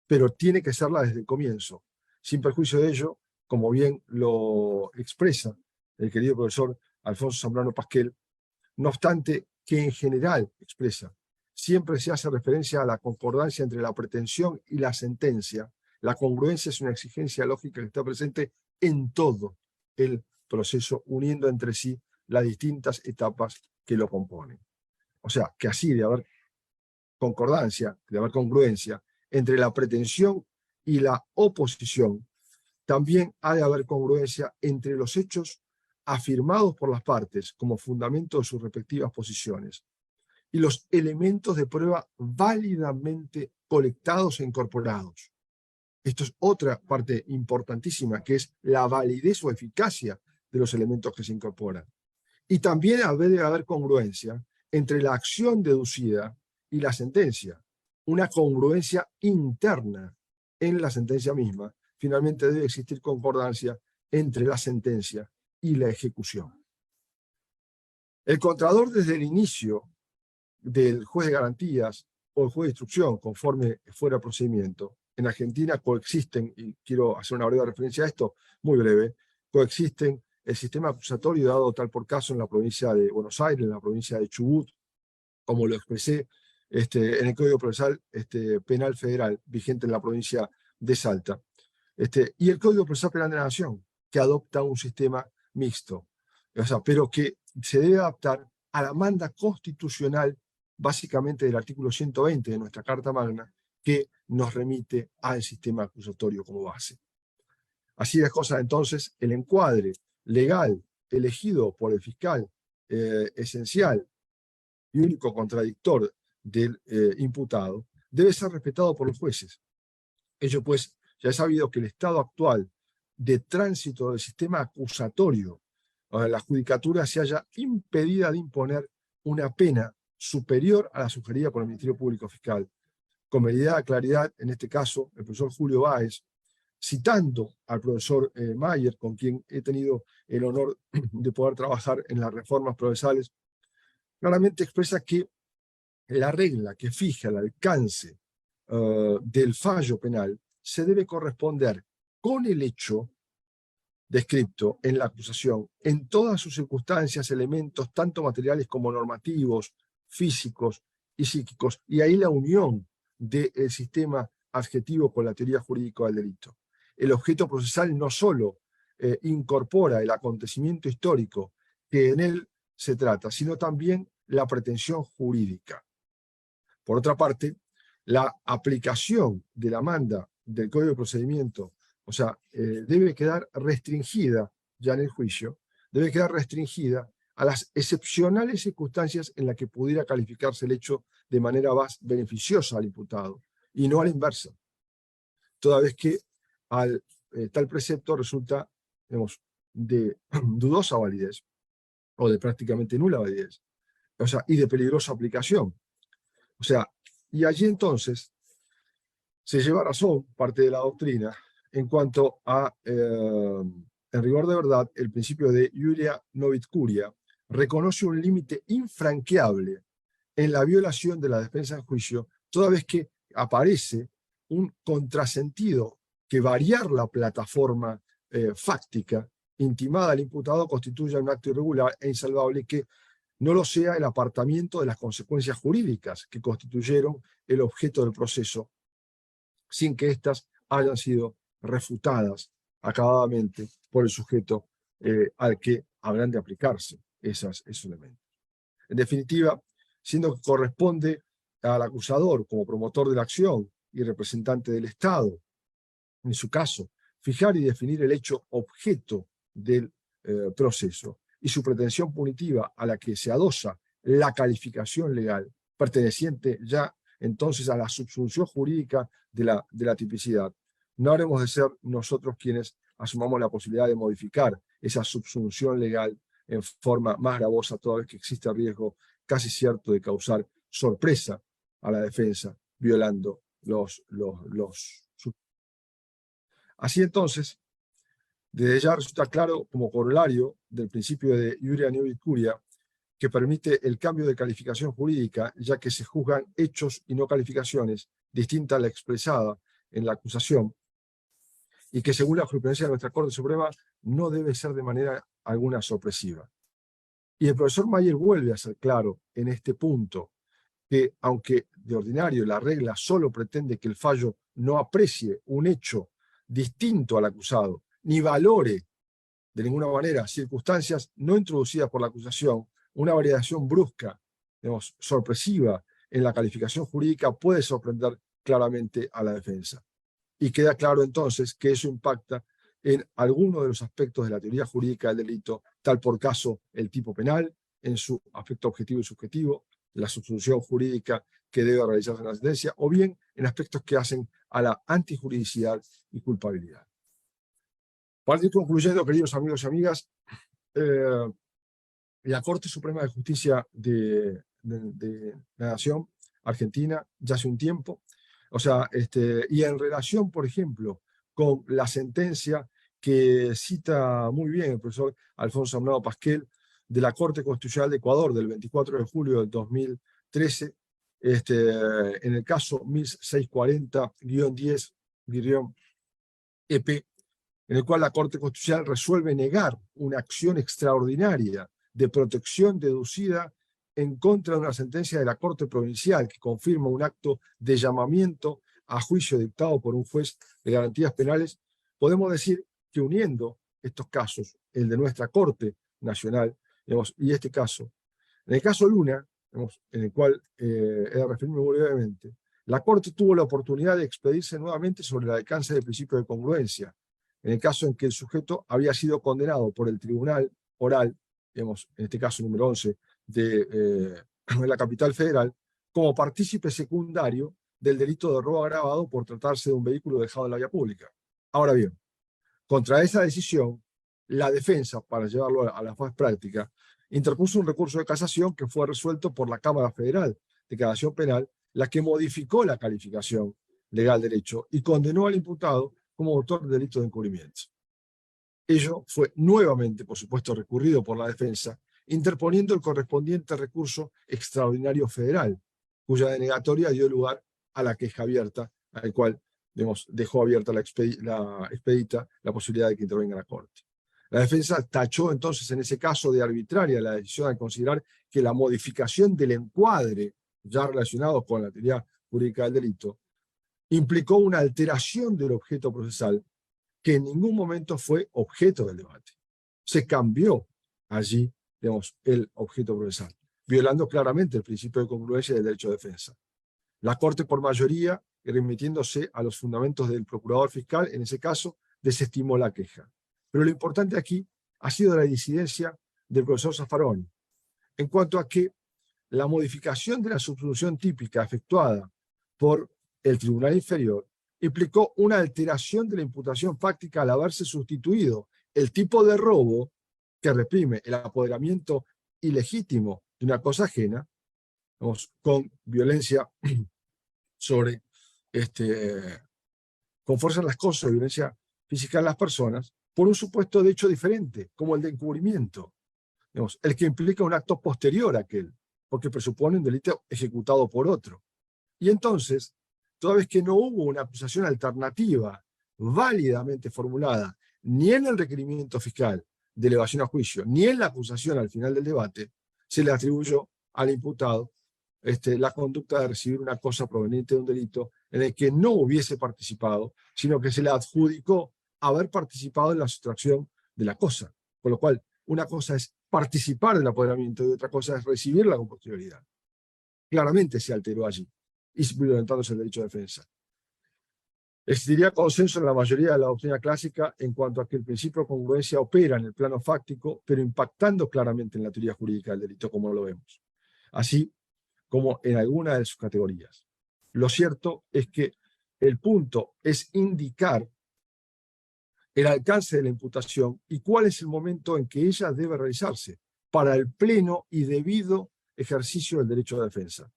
pero tiene que serla desde el comienzo. Sin perjuicio de ello, como bien lo expresa el querido profesor Alfonso Zambrano Pasquel, no obstante que en general expresa, siempre se hace referencia a la concordancia entre la pretensión y la sentencia. La congruencia es una exigencia lógica que está presente en todo el proceso, uniendo entre sí las distintas etapas que lo componen. O sea, que así de haber concordancia, de haber congruencia entre la pretensión y la oposición, también ha de haber congruencia entre los hechos afirmados por las partes como fundamento de sus respectivas posiciones y los elementos de prueba válidamente colectados e incorporados. Esto es otra parte importantísima, que es la validez o eficacia de los elementos que se incorporan. Y también debe haber congruencia entre la acción deducida y la sentencia, una congruencia interna en la sentencia misma. Finalmente debe existir concordancia entre la sentencia y la ejecución. El contralor desde el inicio del juez de garantías o el juez de instrucción, conforme fuera el procedimiento, en Argentina coexisten, y quiero hacer una breve referencia a esto, muy breve, coexisten el sistema acusatorio dado tal por caso en la provincia de Buenos Aires, en la provincia de Chubut, como lo expresé en el Código Procesal Penal Federal, vigente en la provincia de Salta, y el Código Procesal Penal de la Nación, que adopta un sistema mixto, o sea, pero que se debe adaptar a la manda constitucional, básicamente del artículo 120 de nuestra Carta Magna, que nos remite al sistema acusatorio como base. Así las cosas, entonces, el encuadre legal elegido por el fiscal esencial y único contradictor del imputado debe ser respetado por los jueces. Ello pues, ya es sabido que el estado actual de tránsito del sistema acusatorio, la judicatura se haya impedida de imponer una pena superior a la sugerida por el Ministerio Público Fiscal. Con medida de claridad, en este caso, el profesor Julio Báez, citando al profesor Mayer, con quien he tenido el honor de poder trabajar en las reformas procesales, claramente expresa que la regla que fija el alcance del fallo penal se debe corresponder con el hecho descripto en la acusación, en todas sus circunstancias, elementos, tanto materiales como normativos, físicos y psíquicos, y ahí la unión del sistema adjetivo con la teoría jurídica del delito. El objeto procesal no solo incorpora el acontecimiento histórico que en él se trata, sino también la pretensión jurídica. Por otra parte, la aplicación de la manda del Código de Procedimiento, o sea, debe quedar restringida ya en el juicio, debe quedar restringida a las excepcionales circunstancias en las que pudiera calificarse el hecho de manera más beneficiosa al imputado, y no a la inversa, toda vez que tal precepto resulta, digamos, de dudosa validez, o de prácticamente nula validez, o sea, y de peligrosa aplicación. O sea, y allí entonces se lleva razón parte de la doctrina en cuanto a, en rigor de verdad, el principio de iuria novit curia reconoce un límite infranqueable en la violación de la defensa en juicio, toda vez que aparece un contrasentido que variar la plataforma fáctica intimada al imputado constituya un acto irregular e insalvable que no lo sea el apartamiento de las consecuencias jurídicas que constituyeron el objeto del proceso, sin que éstas hayan sido refutadas acabadamente por el sujeto al que habrán de aplicarse esos elementos. En definitiva, siendo que corresponde al acusador como promotor de la acción y representante del Estado, en su caso, fijar y definir el hecho objeto del proceso y su pretensión punitiva a la que se adosa la calificación legal, perteneciente ya entonces a la subsunción jurídica de la tipicidad. No habremos de ser nosotros quienes asumamos la posibilidad de modificar esa subsunción legal en forma más gravosa, toda vez que existe el riesgo casi cierto de causar sorpresa a la defensa violando Así entonces, desde ya resulta claro como corolario del principio de iuria novit curia que permite el cambio de calificación jurídica, ya que se juzgan hechos y no calificaciones distintas a la expresada en la acusación, y que según la jurisprudencia de nuestra Corte Suprema no debe ser de manera alguna sorpresiva. Y el profesor Mayer vuelve a ser claro en este punto, que aunque de ordinario la regla solo pretende que el fallo no aprecie un hecho distinto al acusado, ni valore de ninguna manera circunstancias no introducidas por la acusación, una variación brusca, digamos, sorpresiva en la calificación jurídica puede sorprender claramente a la defensa. Y queda claro entonces que eso impacta en algunos de los aspectos de la teoría jurídica del delito, tal por caso el tipo penal, en su aspecto objetivo y subjetivo, la subsunción jurídica que debe realizarse en la sentencia, o bien en aspectos que hacen a la antijuridicidad y culpabilidad. Para ir concluyendo, queridos amigos y amigas, la Corte Suprema de Justicia de la Nación Argentina ya hace un tiempo, y en relación, por ejemplo, con la sentencia que cita muy bien el profesor Alfonso Arnao Pasquel de la Corte Constitucional de Ecuador del 24 de julio del 2013, en el caso 1640-10-EP, en el cual la Corte Constitucional resuelve negar una acción extraordinaria de protección deducida en contra de una sentencia de la Corte Provincial que confirma un acto de llamamiento a juicio dictado por un juez de garantías penales, podemos decir que uniendo estos casos, el de nuestra Corte Nacional, y este caso, en el caso Luna, en el cual he de referirme muy brevemente, la Corte tuvo la oportunidad de expedirse nuevamente sobre el alcance del principio de congruencia, en el caso en que el sujeto había sido condenado por el tribunal oral, en este caso número 11, de la capital federal, como partícipe secundario del delito de robo agravado por tratarse de un vehículo dejado en la vía pública. Ahora bien, contra esa decisión, la defensa, para llevarlo a la faz práctica, interpuso un recurso de casación que fue resuelto por la Cámara Federal de Casación Penal, la que modificó la calificación legal del hecho y condenó al imputado como autor del delito de encubrimiento. Ello fue nuevamente, por supuesto, recurrido por la defensa, interponiendo el correspondiente recurso extraordinario federal, cuya denegatoria dio lugar a la queja abierta, al cual dejó abierta la expedita la posibilidad de que intervenga la Corte. La defensa tachó entonces en ese caso de arbitraria la decisión al considerar que la modificación del encuadre ya relacionado con la teoría jurídica del delito implicó una alteración del objeto procesal que en ningún momento fue objeto del debate. Se cambió allí, el objeto procesal, violando claramente el principio de congruencia del derecho de defensa. La Corte, por mayoría, remitiéndose a los fundamentos del procurador fiscal, en ese caso, desestimó la queja. Pero lo importante aquí ha sido la disidencia del profesor Zaffaroni, en cuanto a que la modificación de la subsunción típica efectuada por el Tribunal Inferior implicó una alteración de la imputación fáctica al haberse sustituido el tipo de robo que reprime el apoderamiento ilegítimo de una cosa ajena, con violencia sobre, con fuerza en las cosas, violencia física en las personas, por un supuesto de hecho diferente, como el de encubrimiento, el que implica un acto posterior a aquel, porque presupone un delito ejecutado por otro. Y entonces, toda vez que no hubo una acusación alternativa válidamente formulada, ni en el requerimiento fiscal de elevación a juicio, ni en la acusación al final del debate, se le atribuyó al imputado la conducta de recibir una cosa proveniente de un delito en el que no hubiese participado, sino que se le adjudicó haber participado en la sustracción de la cosa. Con lo cual, una cosa es participar del apoderamiento y otra cosa es recibirla con posterioridad. Claramente se alteró allí, y violentándose el derecho de defensa. Existiría consenso en la mayoría de la doctrina clásica en cuanto a que el principio de congruencia opera en el plano fáctico, pero impactando claramente en la teoría jurídica del delito, como lo vemos, así como en alguna de sus categorías. Lo cierto es que el punto es indicar el alcance de la imputación y cuál es el momento en que ella debe realizarse para el pleno y debido ejercicio del derecho de defensa.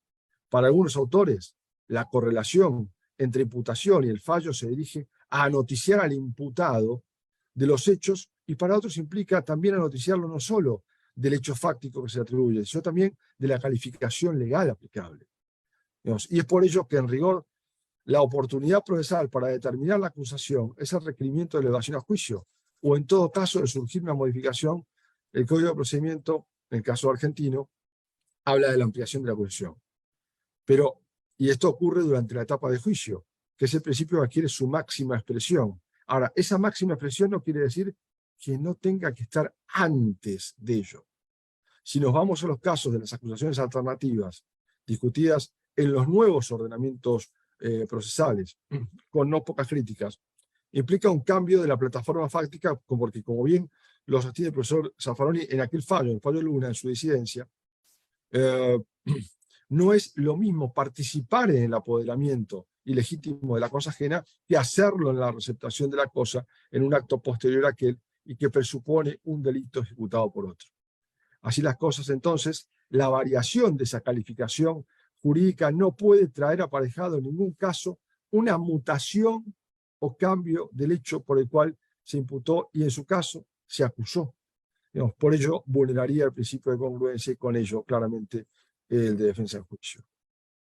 Para algunos autores, la correlación entre imputación y el fallo se dirige a noticiar al imputado de los hechos, y para otros implica también a noticiarlo no solo del hecho fáctico que se atribuye, sino también de la calificación legal aplicable. Y es por ello que en rigor la oportunidad procesal para determinar la acusación es el requerimiento de elevación a juicio, o en todo caso de surgir una modificación. El Código de Procedimiento, en el caso argentino, habla de la ampliación de la acusación. Pero, y esto ocurre durante la etapa de juicio, que es el principio que adquiere su máxima expresión. Ahora, esa máxima expresión no quiere decir que no tenga que estar antes de ello. Si nos vamos a los casos de las acusaciones alternativas discutidas en los nuevos ordenamientos procesales, con no pocas críticas, implica un cambio de la plataforma fáctica, porque como bien lo sostiene el profesor Zaffaroni en aquel fallo, en el fallo Luna, en su disidencia, no es lo mismo participar en el apoderamiento ilegítimo de la cosa ajena que hacerlo en la receptación de la cosa en un acto posterior a aquel y que presupone un delito ejecutado por otro. Así las cosas, entonces, la variación de esa calificación jurídica no puede traer aparejado en ningún caso una mutación o cambio del hecho por el cual se imputó y en su caso se acusó. Digamos, por ello vulneraría el principio de congruencia y con ello claramente el de defensa en juicio.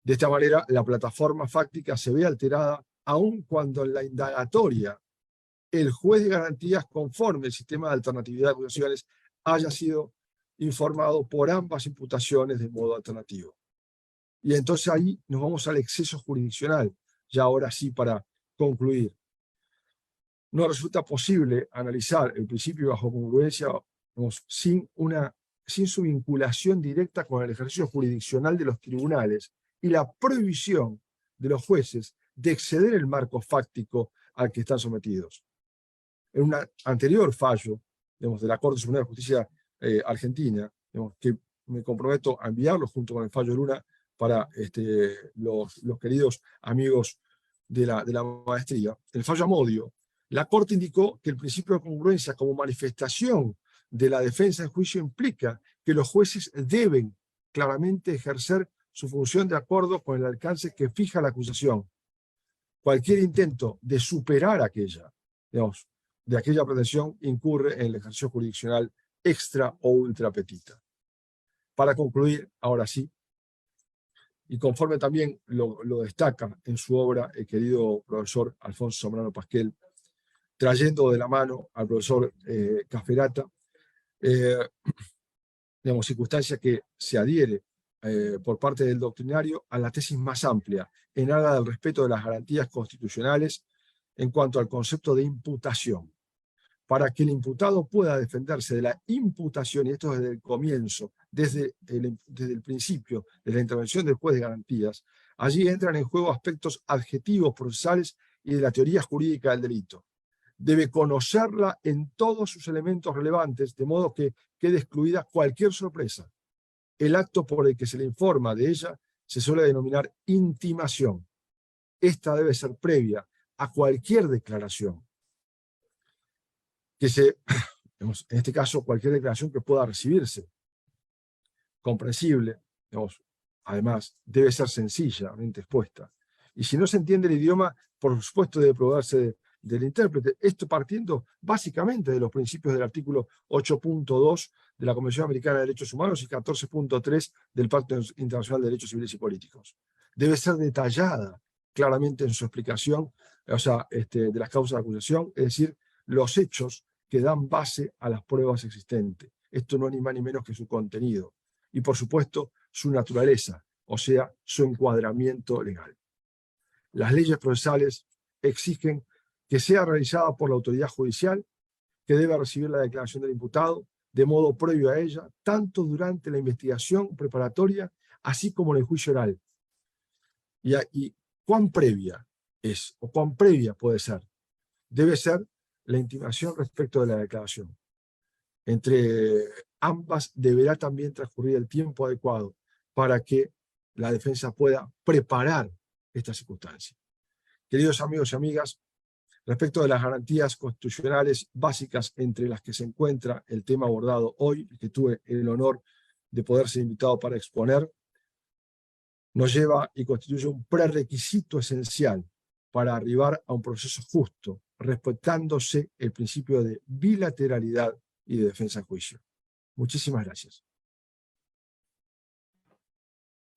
De esta manera, la plataforma fáctica se ve alterada aun cuando en la indagatoria el juez de garantías, conforme el sistema de alternatividad de acusaciones, haya sido informado por ambas imputaciones de modo alternativo. Y entonces ahí nos vamos al exceso jurisdiccional, ya ahora sí para concluir. No resulta posible analizar el principio bajo congruencia sin su vinculación directa con el ejercicio jurisdiccional de los tribunales y la prohibición de los jueces de exceder el marco fáctico al que están sometidos. En un anterior fallo de la Corte Suprema de Justicia Argentina, que me comprometo a enviarlo junto con el fallo Luna para los queridos amigos de la maestría, el fallo Amodio, la Corte indicó que el principio de congruencia como manifestación de la defensa en juicio implica que los jueces deben claramente ejercer su función de acuerdo con el alcance que fija la acusación. Cualquier intento de superar aquella, de aquella pretensión incurre en el ejercicio jurisdiccional extra o ultra petita. Para concluir, ahora sí, y conforme también lo destaca en su obra el querido profesor Alfonso Zambrano Pasquel, trayendo de la mano al profesor Cafferata, circunstancia que se adhiere por parte del doctrinario a la tesis más amplia, en aras del respeto de las garantías constitucionales en cuanto al concepto de imputación. Para que el imputado pueda defenderse de la imputación, y esto desde el comienzo, desde el principio de la intervención del juez de garantías, allí entran en juego aspectos adjetivos procesales y de la teoría jurídica del delito. Debe conocerla en todos sus elementos relevantes, de modo que quede excluida cualquier sorpresa. El acto por el que se le informa de ella se suele denominar intimación. Esta debe ser previa a cualquier declaración. En este caso, cualquier declaración que pueda recibirse, comprensible, además, debe ser sencillamente expuesta. Y si no se entiende el idioma, por supuesto debe proveerse del intérprete. Esto partiendo básicamente de los principios del artículo 8.2 de la Convención Americana de Derechos Humanos y 14.3 del Pacto Internacional de Derechos Civiles y Políticos. Debe ser detallada claramente en su explicación, de las causas de acusación, es decir, los hechos que dan base a las pruebas existentes. Esto no es ni más ni menos que su contenido. Y por supuesto, su naturaleza, o sea, su encuadramiento legal. Las leyes procesales exigen que sea realizada por la autoridad judicial, que debe recibir la declaración del imputado de modo previo a ella, tanto durante la investigación preparatoria, así como en el juicio oral. Y ¿cuán previa es, o cuán previa puede ser? Debe ser la intimación respecto de la declaración. Entre ambas deberá también transcurrir el tiempo adecuado para que la defensa pueda preparar esta circunstancia. Queridos amigos y amigas, respecto de las garantías constitucionales básicas entre las que se encuentra el tema abordado hoy, que tuve el honor de poder ser invitado para exponer, nos lleva y constituye un prerequisito esencial para arribar a un proceso justo, respetándose el principio de bilateralidad y de defensa a juicio. Muchísimas gracias.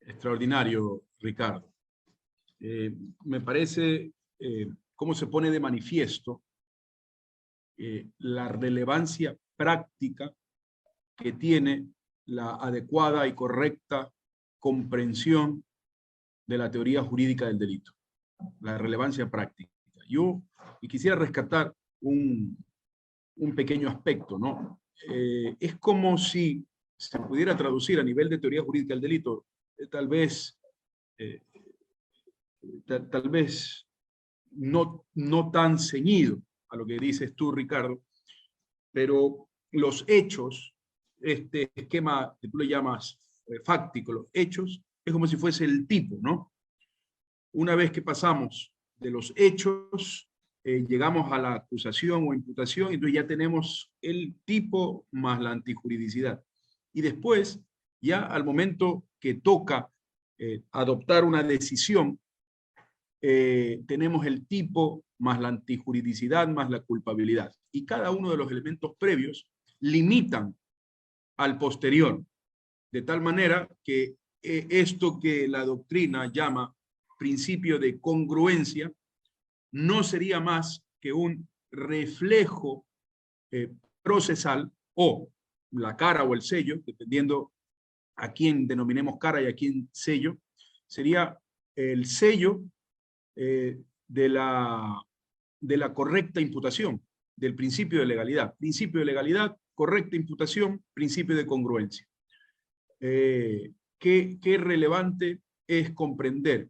Extraordinario, Ricardo. Me parece cómo se pone de manifiesto la relevancia práctica que tiene la adecuada y correcta comprensión de la teoría jurídica del delito, la relevancia práctica. Yo quisiera rescatar un pequeño aspecto, ¿no? Es como si se pudiera traducir a nivel de teoría jurídica del delito, tal vez no tan ceñido a lo que dices tú, Ricardo, pero los hechos, este esquema que tú le llamas fáctico, los hechos, es como si fuese el tipo, ¿no? Una vez que pasamos de los hechos, llegamos a la acusación o imputación, entonces ya tenemos el tipo más la antijuridicidad. Y después, ya al momento que toca adoptar una decisión, tenemos el tipo más la antijuridicidad más la culpabilidad. Y cada uno de los elementos previos limitan al posterior, de tal manera que esto que la doctrina llama principio de congruencia no sería más que un reflejo procesal o la cara o el sello, dependiendo a quién denominemos cara y a quién sello, sería el sello de la correcta imputación, del principio de legalidad. Principio de legalidad, correcta imputación, principio de congruencia. Qué relevante es comprender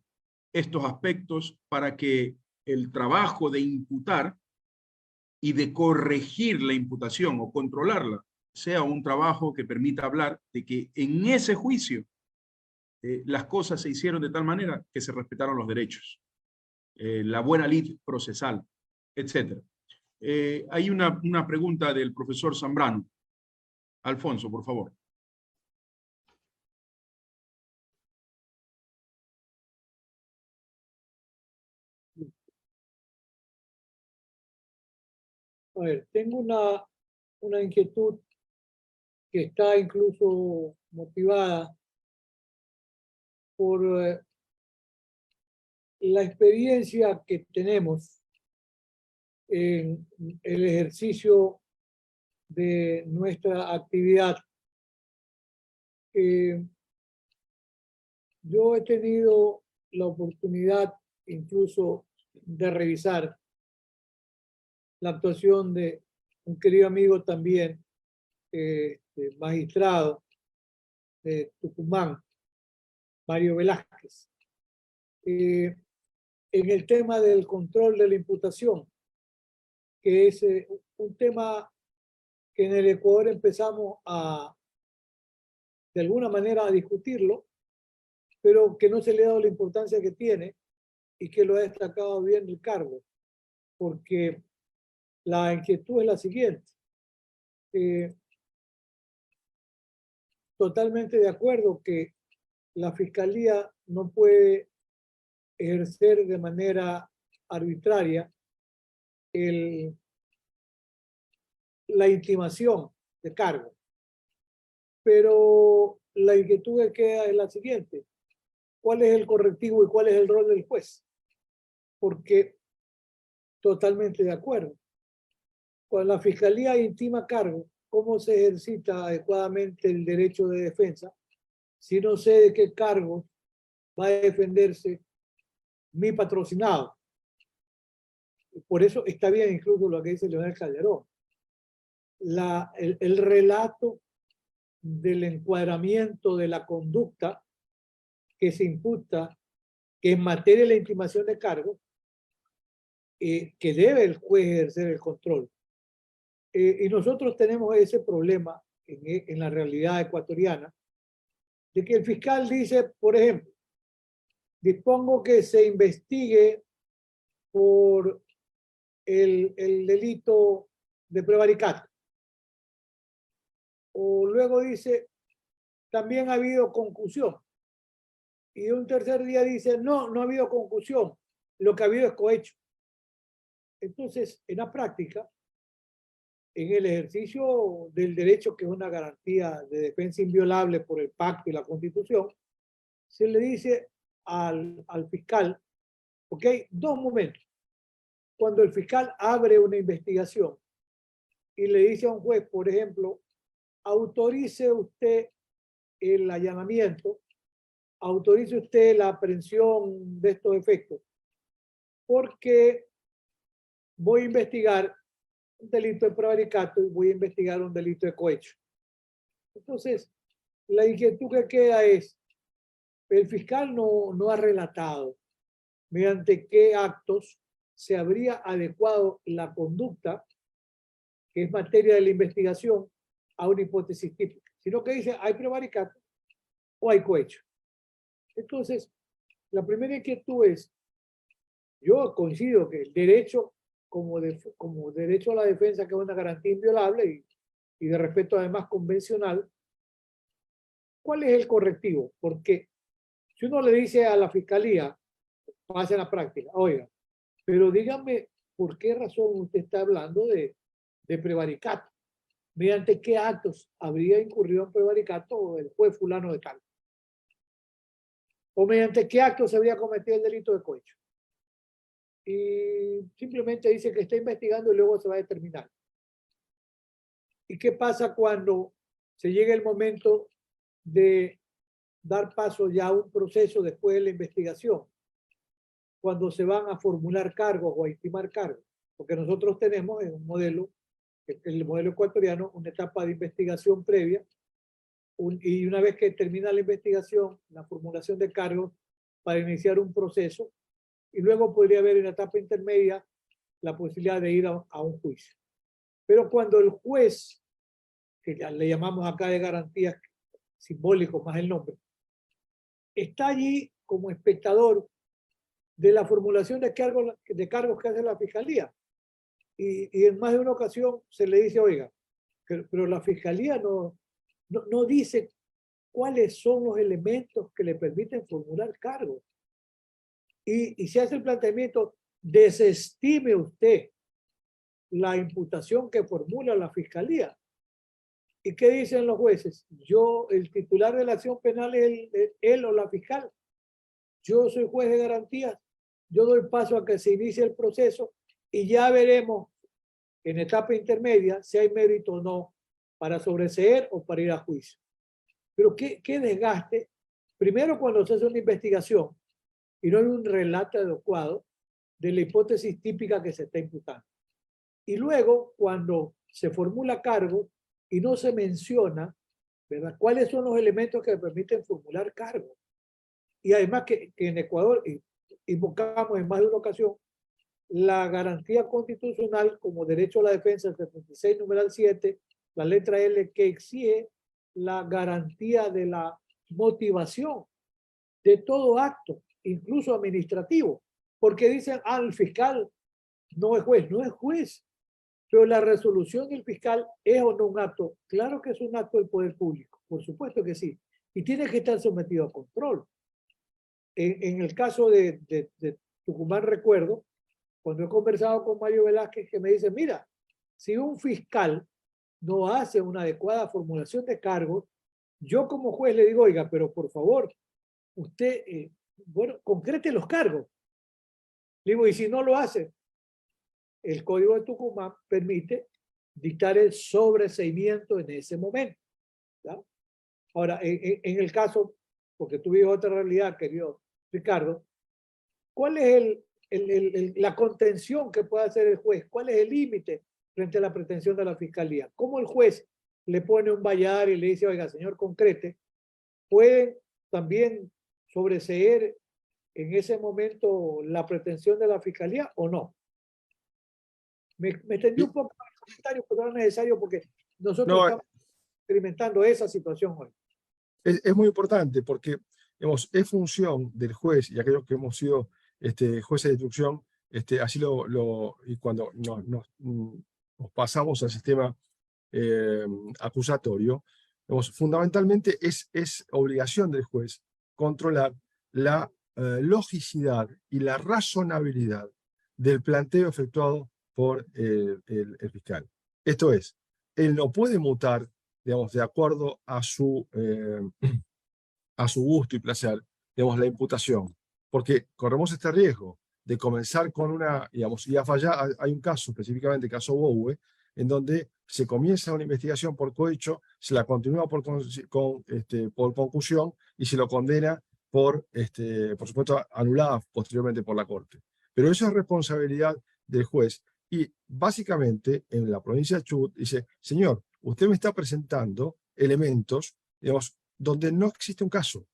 estos aspectos para que el trabajo de imputar y de corregir la imputación o controlarla sea un trabajo que permita hablar de que en ese juicio las cosas se hicieron de tal manera que se respetaron los derechos, la buena lid procesal, etc. Hay una pregunta del profesor Zambrano. Alfonso, por favor. A ver, tengo una inquietud que está incluso motivada por la experiencia que tenemos en el ejercicio de nuestra actividad. Yo he tenido la oportunidad incluso de revisar la actuación de un querido amigo también, magistrado de Tucumán, Mario Velázquez, en el tema del control de la imputación, que es un tema que en el Ecuador empezamos de alguna manera a discutirlo, pero que no se le ha dado la importancia que tiene y que lo ha destacado bien Ricardo, porque la inquietud es la siguiente. Totalmente de acuerdo que la Fiscalía no puede ejercer de manera arbitraria la intimación de cargo. Pero la inquietud que queda es la siguiente. ¿Cuál es el correctivo y cuál es el rol del juez? Porque totalmente de acuerdo. Cuando la Fiscalía intima cargo, ¿cómo se ejercita adecuadamente el derecho de defensa si no sé de qué cargo va a defenderse mi patrocinado? Por eso está bien incluso lo que dice Leonel Calderón. El relato del encuadramiento de la conducta que se imputa, que en materia de la intimación de cargo, que debe el juez ejercer el control. Y nosotros tenemos ese problema en la realidad ecuatoriana, de que el fiscal dice, por ejemplo, dispongo que se investigue por el delito de prevaricato. O luego dice, también ha habido concusión. y un tercer día dice, no, no ha habido concusión, lo que ha habido es cohecho. Entonces, en la práctica, en el ejercicio del derecho, que es una garantía de defensa inviolable por el pacto y la Constitución, se le dice al fiscal, porque hay dos momentos. Cuando el fiscal abre una investigación y le dice a un juez, por ejemplo, autorice usted el allanamiento, autorice usted la aprehensión de estos efectos, porque voy a investigar un delito de prevaricato y voy a investigar un delito de cohecho. Entonces, la inquietud que queda es, el fiscal no ha relatado mediante qué actos se habría adecuado la conducta, que es materia de la investigación, a una hipótesis típica, sino que dice, hay prevaricato o hay cohecho. Entonces, la primera inquietud es, yo coincido que el derecho como derecho a la defensa, que es una garantía inviolable y de respeto además convencional, ¿cuál es el correctivo? Porque si uno le dice a la fiscalía, pasa en la práctica, oiga, pero dígame por qué razón usted está hablando de prevaricato, mediante qué actos habría incurrido en prevaricato el juez fulano de tal, o mediante qué actos se habría cometido el delito de cohecho. Y simplemente dice que está investigando y luego se va a determinar. ¿Y qué pasa cuando se llega el momento de dar paso ya a un proceso después de la investigación? Cuando se van a formular cargos o a estimar cargos. Porque nosotros tenemos en un modelo, el modelo ecuatoriano, una etapa de investigación previa, y una vez que termina la investigación, la formulación de cargos para iniciar un proceso, y luego podría haber en la etapa intermedia la posibilidad de ir a un juicio. Pero cuando el juez, que le llamamos acá de garantías simbólicos más el nombre, está allí como espectador de la formulación de cargos que hace la fiscalía, y en más de una ocasión se le dice, oiga, pero la fiscalía no dice cuáles son los elementos que le permiten formular cargos. Y se hace el planteamiento, desestime usted la imputación que formula la fiscalía. ¿Y qué dicen los jueces? El titular de la acción penal es él o la fiscal. Yo soy juez de garantías. Yo doy paso a que se inicie el proceso y ya veremos en etapa intermedia si hay mérito o no para sobreseer o para ir a juicio. Pero qué desgaste. Primero, cuando se hace una investigación y no hay un relato adecuado de la hipótesis típica que se está imputando. Y luego, cuando se formula cargo y no se menciona, ¿verdad?, cuáles son los elementos que permiten formular cargo. Y además que en Ecuador invocamos en más de una ocasión la garantía constitucional como derecho a la defensa, el 76, numeral 7, la letra L, que exige la garantía de la motivación de todo acto, incluso administrativo, porque dicen, el fiscal no es juez, pero la resolución del fiscal es o no un acto. Claro que es un acto del poder público, por supuesto que sí, y tiene que estar sometido a control. En el caso de Tucumán, recuerdo, cuando he conversado con Mario Velázquez, que me dice, mira, si un fiscal no hace una adecuada formulación de cargos, yo como juez le digo, oiga, pero por favor, usted, concrete los cargos. Le digo, y si no lo hace, el Código de Tucumán permite dictar el sobreseimiento en ese momento, ¿ya? Ahora, en el caso, porque tú vives otra realidad, querido Ricardo, ¿cuál es la contención que puede hacer el juez? ¿Cuál es el límite frente a la pretensión de la fiscalía? ¿Cómo el juez le pone un vallar y le dice, oiga, señor, concrete? ¿Pueden también sobreseer en ese momento la pretensión de la fiscalía o no? Me extendí un poco el comentario, pero no es necesario porque nosotros estamos experimentando esa situación hoy. Es muy importante porque es función del juez y aquellos que hemos sido jueces de instrucción, así y cuando nos pasamos al sistema acusatorio, fundamentalmente es obligación del juez controlar la logicidad y la razonabilidad del planteo efectuado por el fiscal. Esto es, él no puede mutar, digamos, de acuerdo a su gusto y placer, digamos, la imputación, porque corremos este riesgo de comenzar con una, digamos, y a fallar. Hay un caso, específicamente el caso Bowe, en donde se comienza una investigación por cohecho, se la continúa por concusión y se lo condena por supuesto, anulada posteriormente por la Corte. Pero eso es responsabilidad del juez. Y básicamente en la provincia de Chubut dice, señor, usted me está presentando elementos, digamos, donde no existe un caso.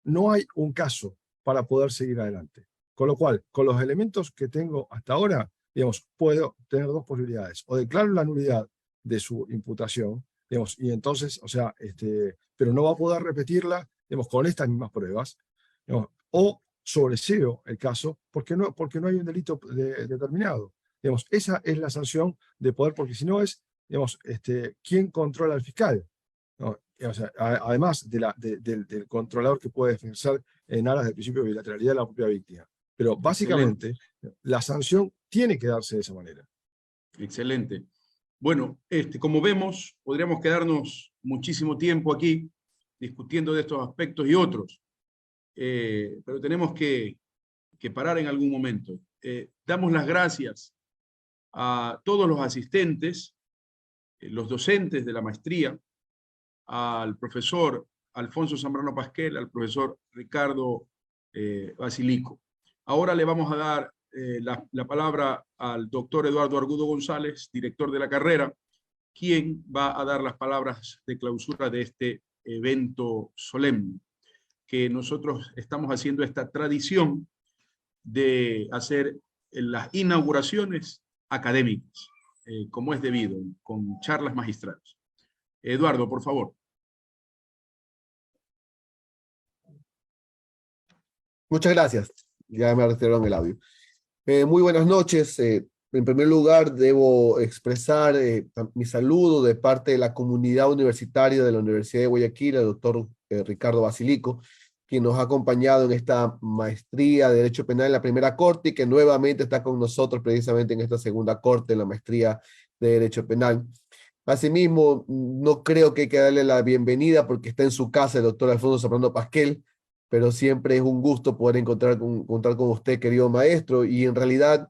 No hay un caso para poder seguir adelante. Con lo cual, con los elementos que tengo hasta ahora, digamos, puedo tener dos posibilidades. O declaro la nulidad de su imputación, digamos, y entonces, o sea, pero no va a poder repetirla, digamos, con estas mismas pruebas, digamos, o sobreseo el caso porque no hay un delito determinado. Digamos, esa es la sanción de poder, porque si no es, digamos, ¿quién controla al fiscal? ¿No? O sea, además del controlador que puede ejercer en aras del principio de bilateralidad de la propia víctima. Pero básicamente la sanción tiene que darse de esa manera. Excelente. Bueno, como vemos, podríamos quedarnos muchísimo tiempo aquí discutiendo de estos aspectos y otros, pero tenemos que parar en algún momento. Damos las gracias a todos los asistentes, los docentes de la maestría, al profesor Alfonso Zambrano Pasquel, al profesor Ricardo Basilico. Ahora le vamos a dar la palabra al doctor Eduardo Argudo González, director de la carrera, quien va a dar las palabras de clausura de este evento solemne, que nosotros estamos haciendo esta tradición de hacer las inauguraciones académicas, como es debido, con charlas magistrales. Eduardo, por favor. Muchas gracias. Ya me retiraron el audio. Muy buenas noches. En primer lugar, debo expresar mi saludo de parte de la comunidad universitaria de la Universidad de Guayaquil, al doctor Ricardo Basilico, quien nos ha acompañado en esta maestría de Derecho Penal en la primera corte y que nuevamente está con nosotros precisamente en esta segunda corte, en la maestría de Derecho Penal. Asimismo, no creo que hay que darle la bienvenida porque está en su casa el doctor Alfonso Zambrano Pasquel, pero siempre es un gusto poder contar con usted, querido maestro, y en realidad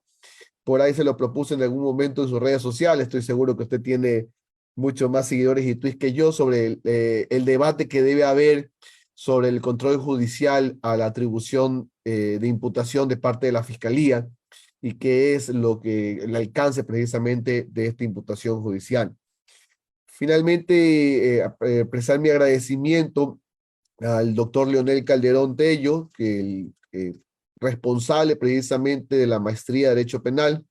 por ahí se lo propuse en algún momento en sus redes sociales. Estoy seguro que usted tiene mucho más seguidores y tweets que yo sobre el debate que debe haber sobre el control judicial a la atribución de imputación de parte de la Fiscalía y qué es el alcance precisamente de esta imputación judicial. Finalmente, expresar mi agradecimiento al doctor Leonel Calderón Tello, que responsable precisamente de la maestría de Derecho Penal,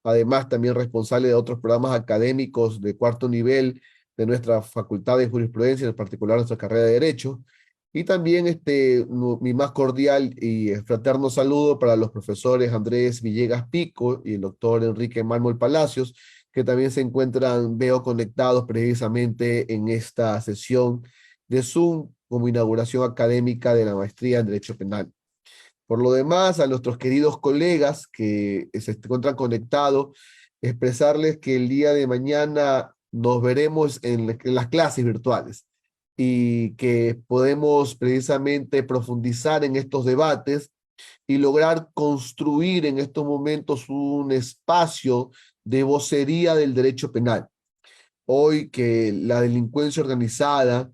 además también responsable de otros programas académicos de cuarto nivel de nuestra Facultad de Jurisprudencia, en particular nuestra carrera de Derecho, y también mi más cordial y fraterno saludo para los profesores Andrés Villegas Pico y el doctor Enrique Mármol Palacios, que también se encuentran, veo, conectados precisamente en esta sesión de Zoom como inauguración académica de la maestría en Derecho Penal. Por lo demás, a nuestros queridos colegas que se encuentran conectados, expresarles que el día de mañana nos veremos en las clases virtuales y que podemos precisamente profundizar en estos debates y lograr construir en estos momentos un espacio de vocería del derecho penal. Hoy que la delincuencia organizada,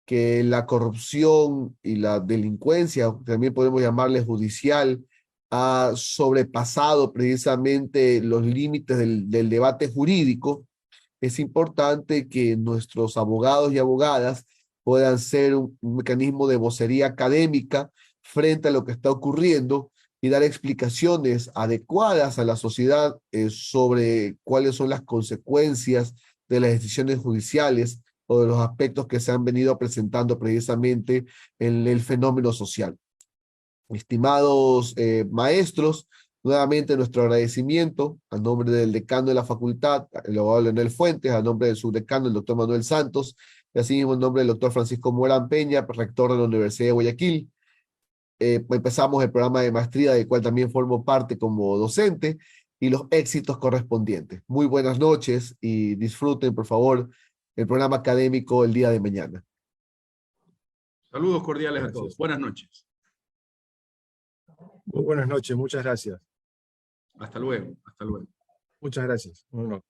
que la corrupción y la delincuencia, también podemos llamarle judicial, ha sobrepasado precisamente los límites del debate jurídico, es importante que nuestros abogados y abogadas puedan ser un mecanismo de vocería académica frente a lo que está ocurriendo y dar explicaciones adecuadas a la sociedad sobre cuáles son las consecuencias de las decisiones judiciales o de los aspectos que se han venido presentando precisamente en el fenómeno social. Estimados maestros, nuevamente nuestro agradecimiento a nombre del decano de la facultad, el abogado Leonel Fuentes, a nombre del subdecano, el doctor Manuel Santos, y asimismo en nombre del doctor Francisco Morán Peña, rector de la Universidad de Guayaquil. empezamos el programa de maestría, del cual también formo parte como docente, y los éxitos correspondientes. Muy buenas noches y disfruten, por favor, el programa académico el día de mañana. Saludos cordiales a Gracias. todos. Buenas noches. Muy buenas noches, muchas gracias. Hasta luego. Hasta luego. Muchas gracias. Bueno.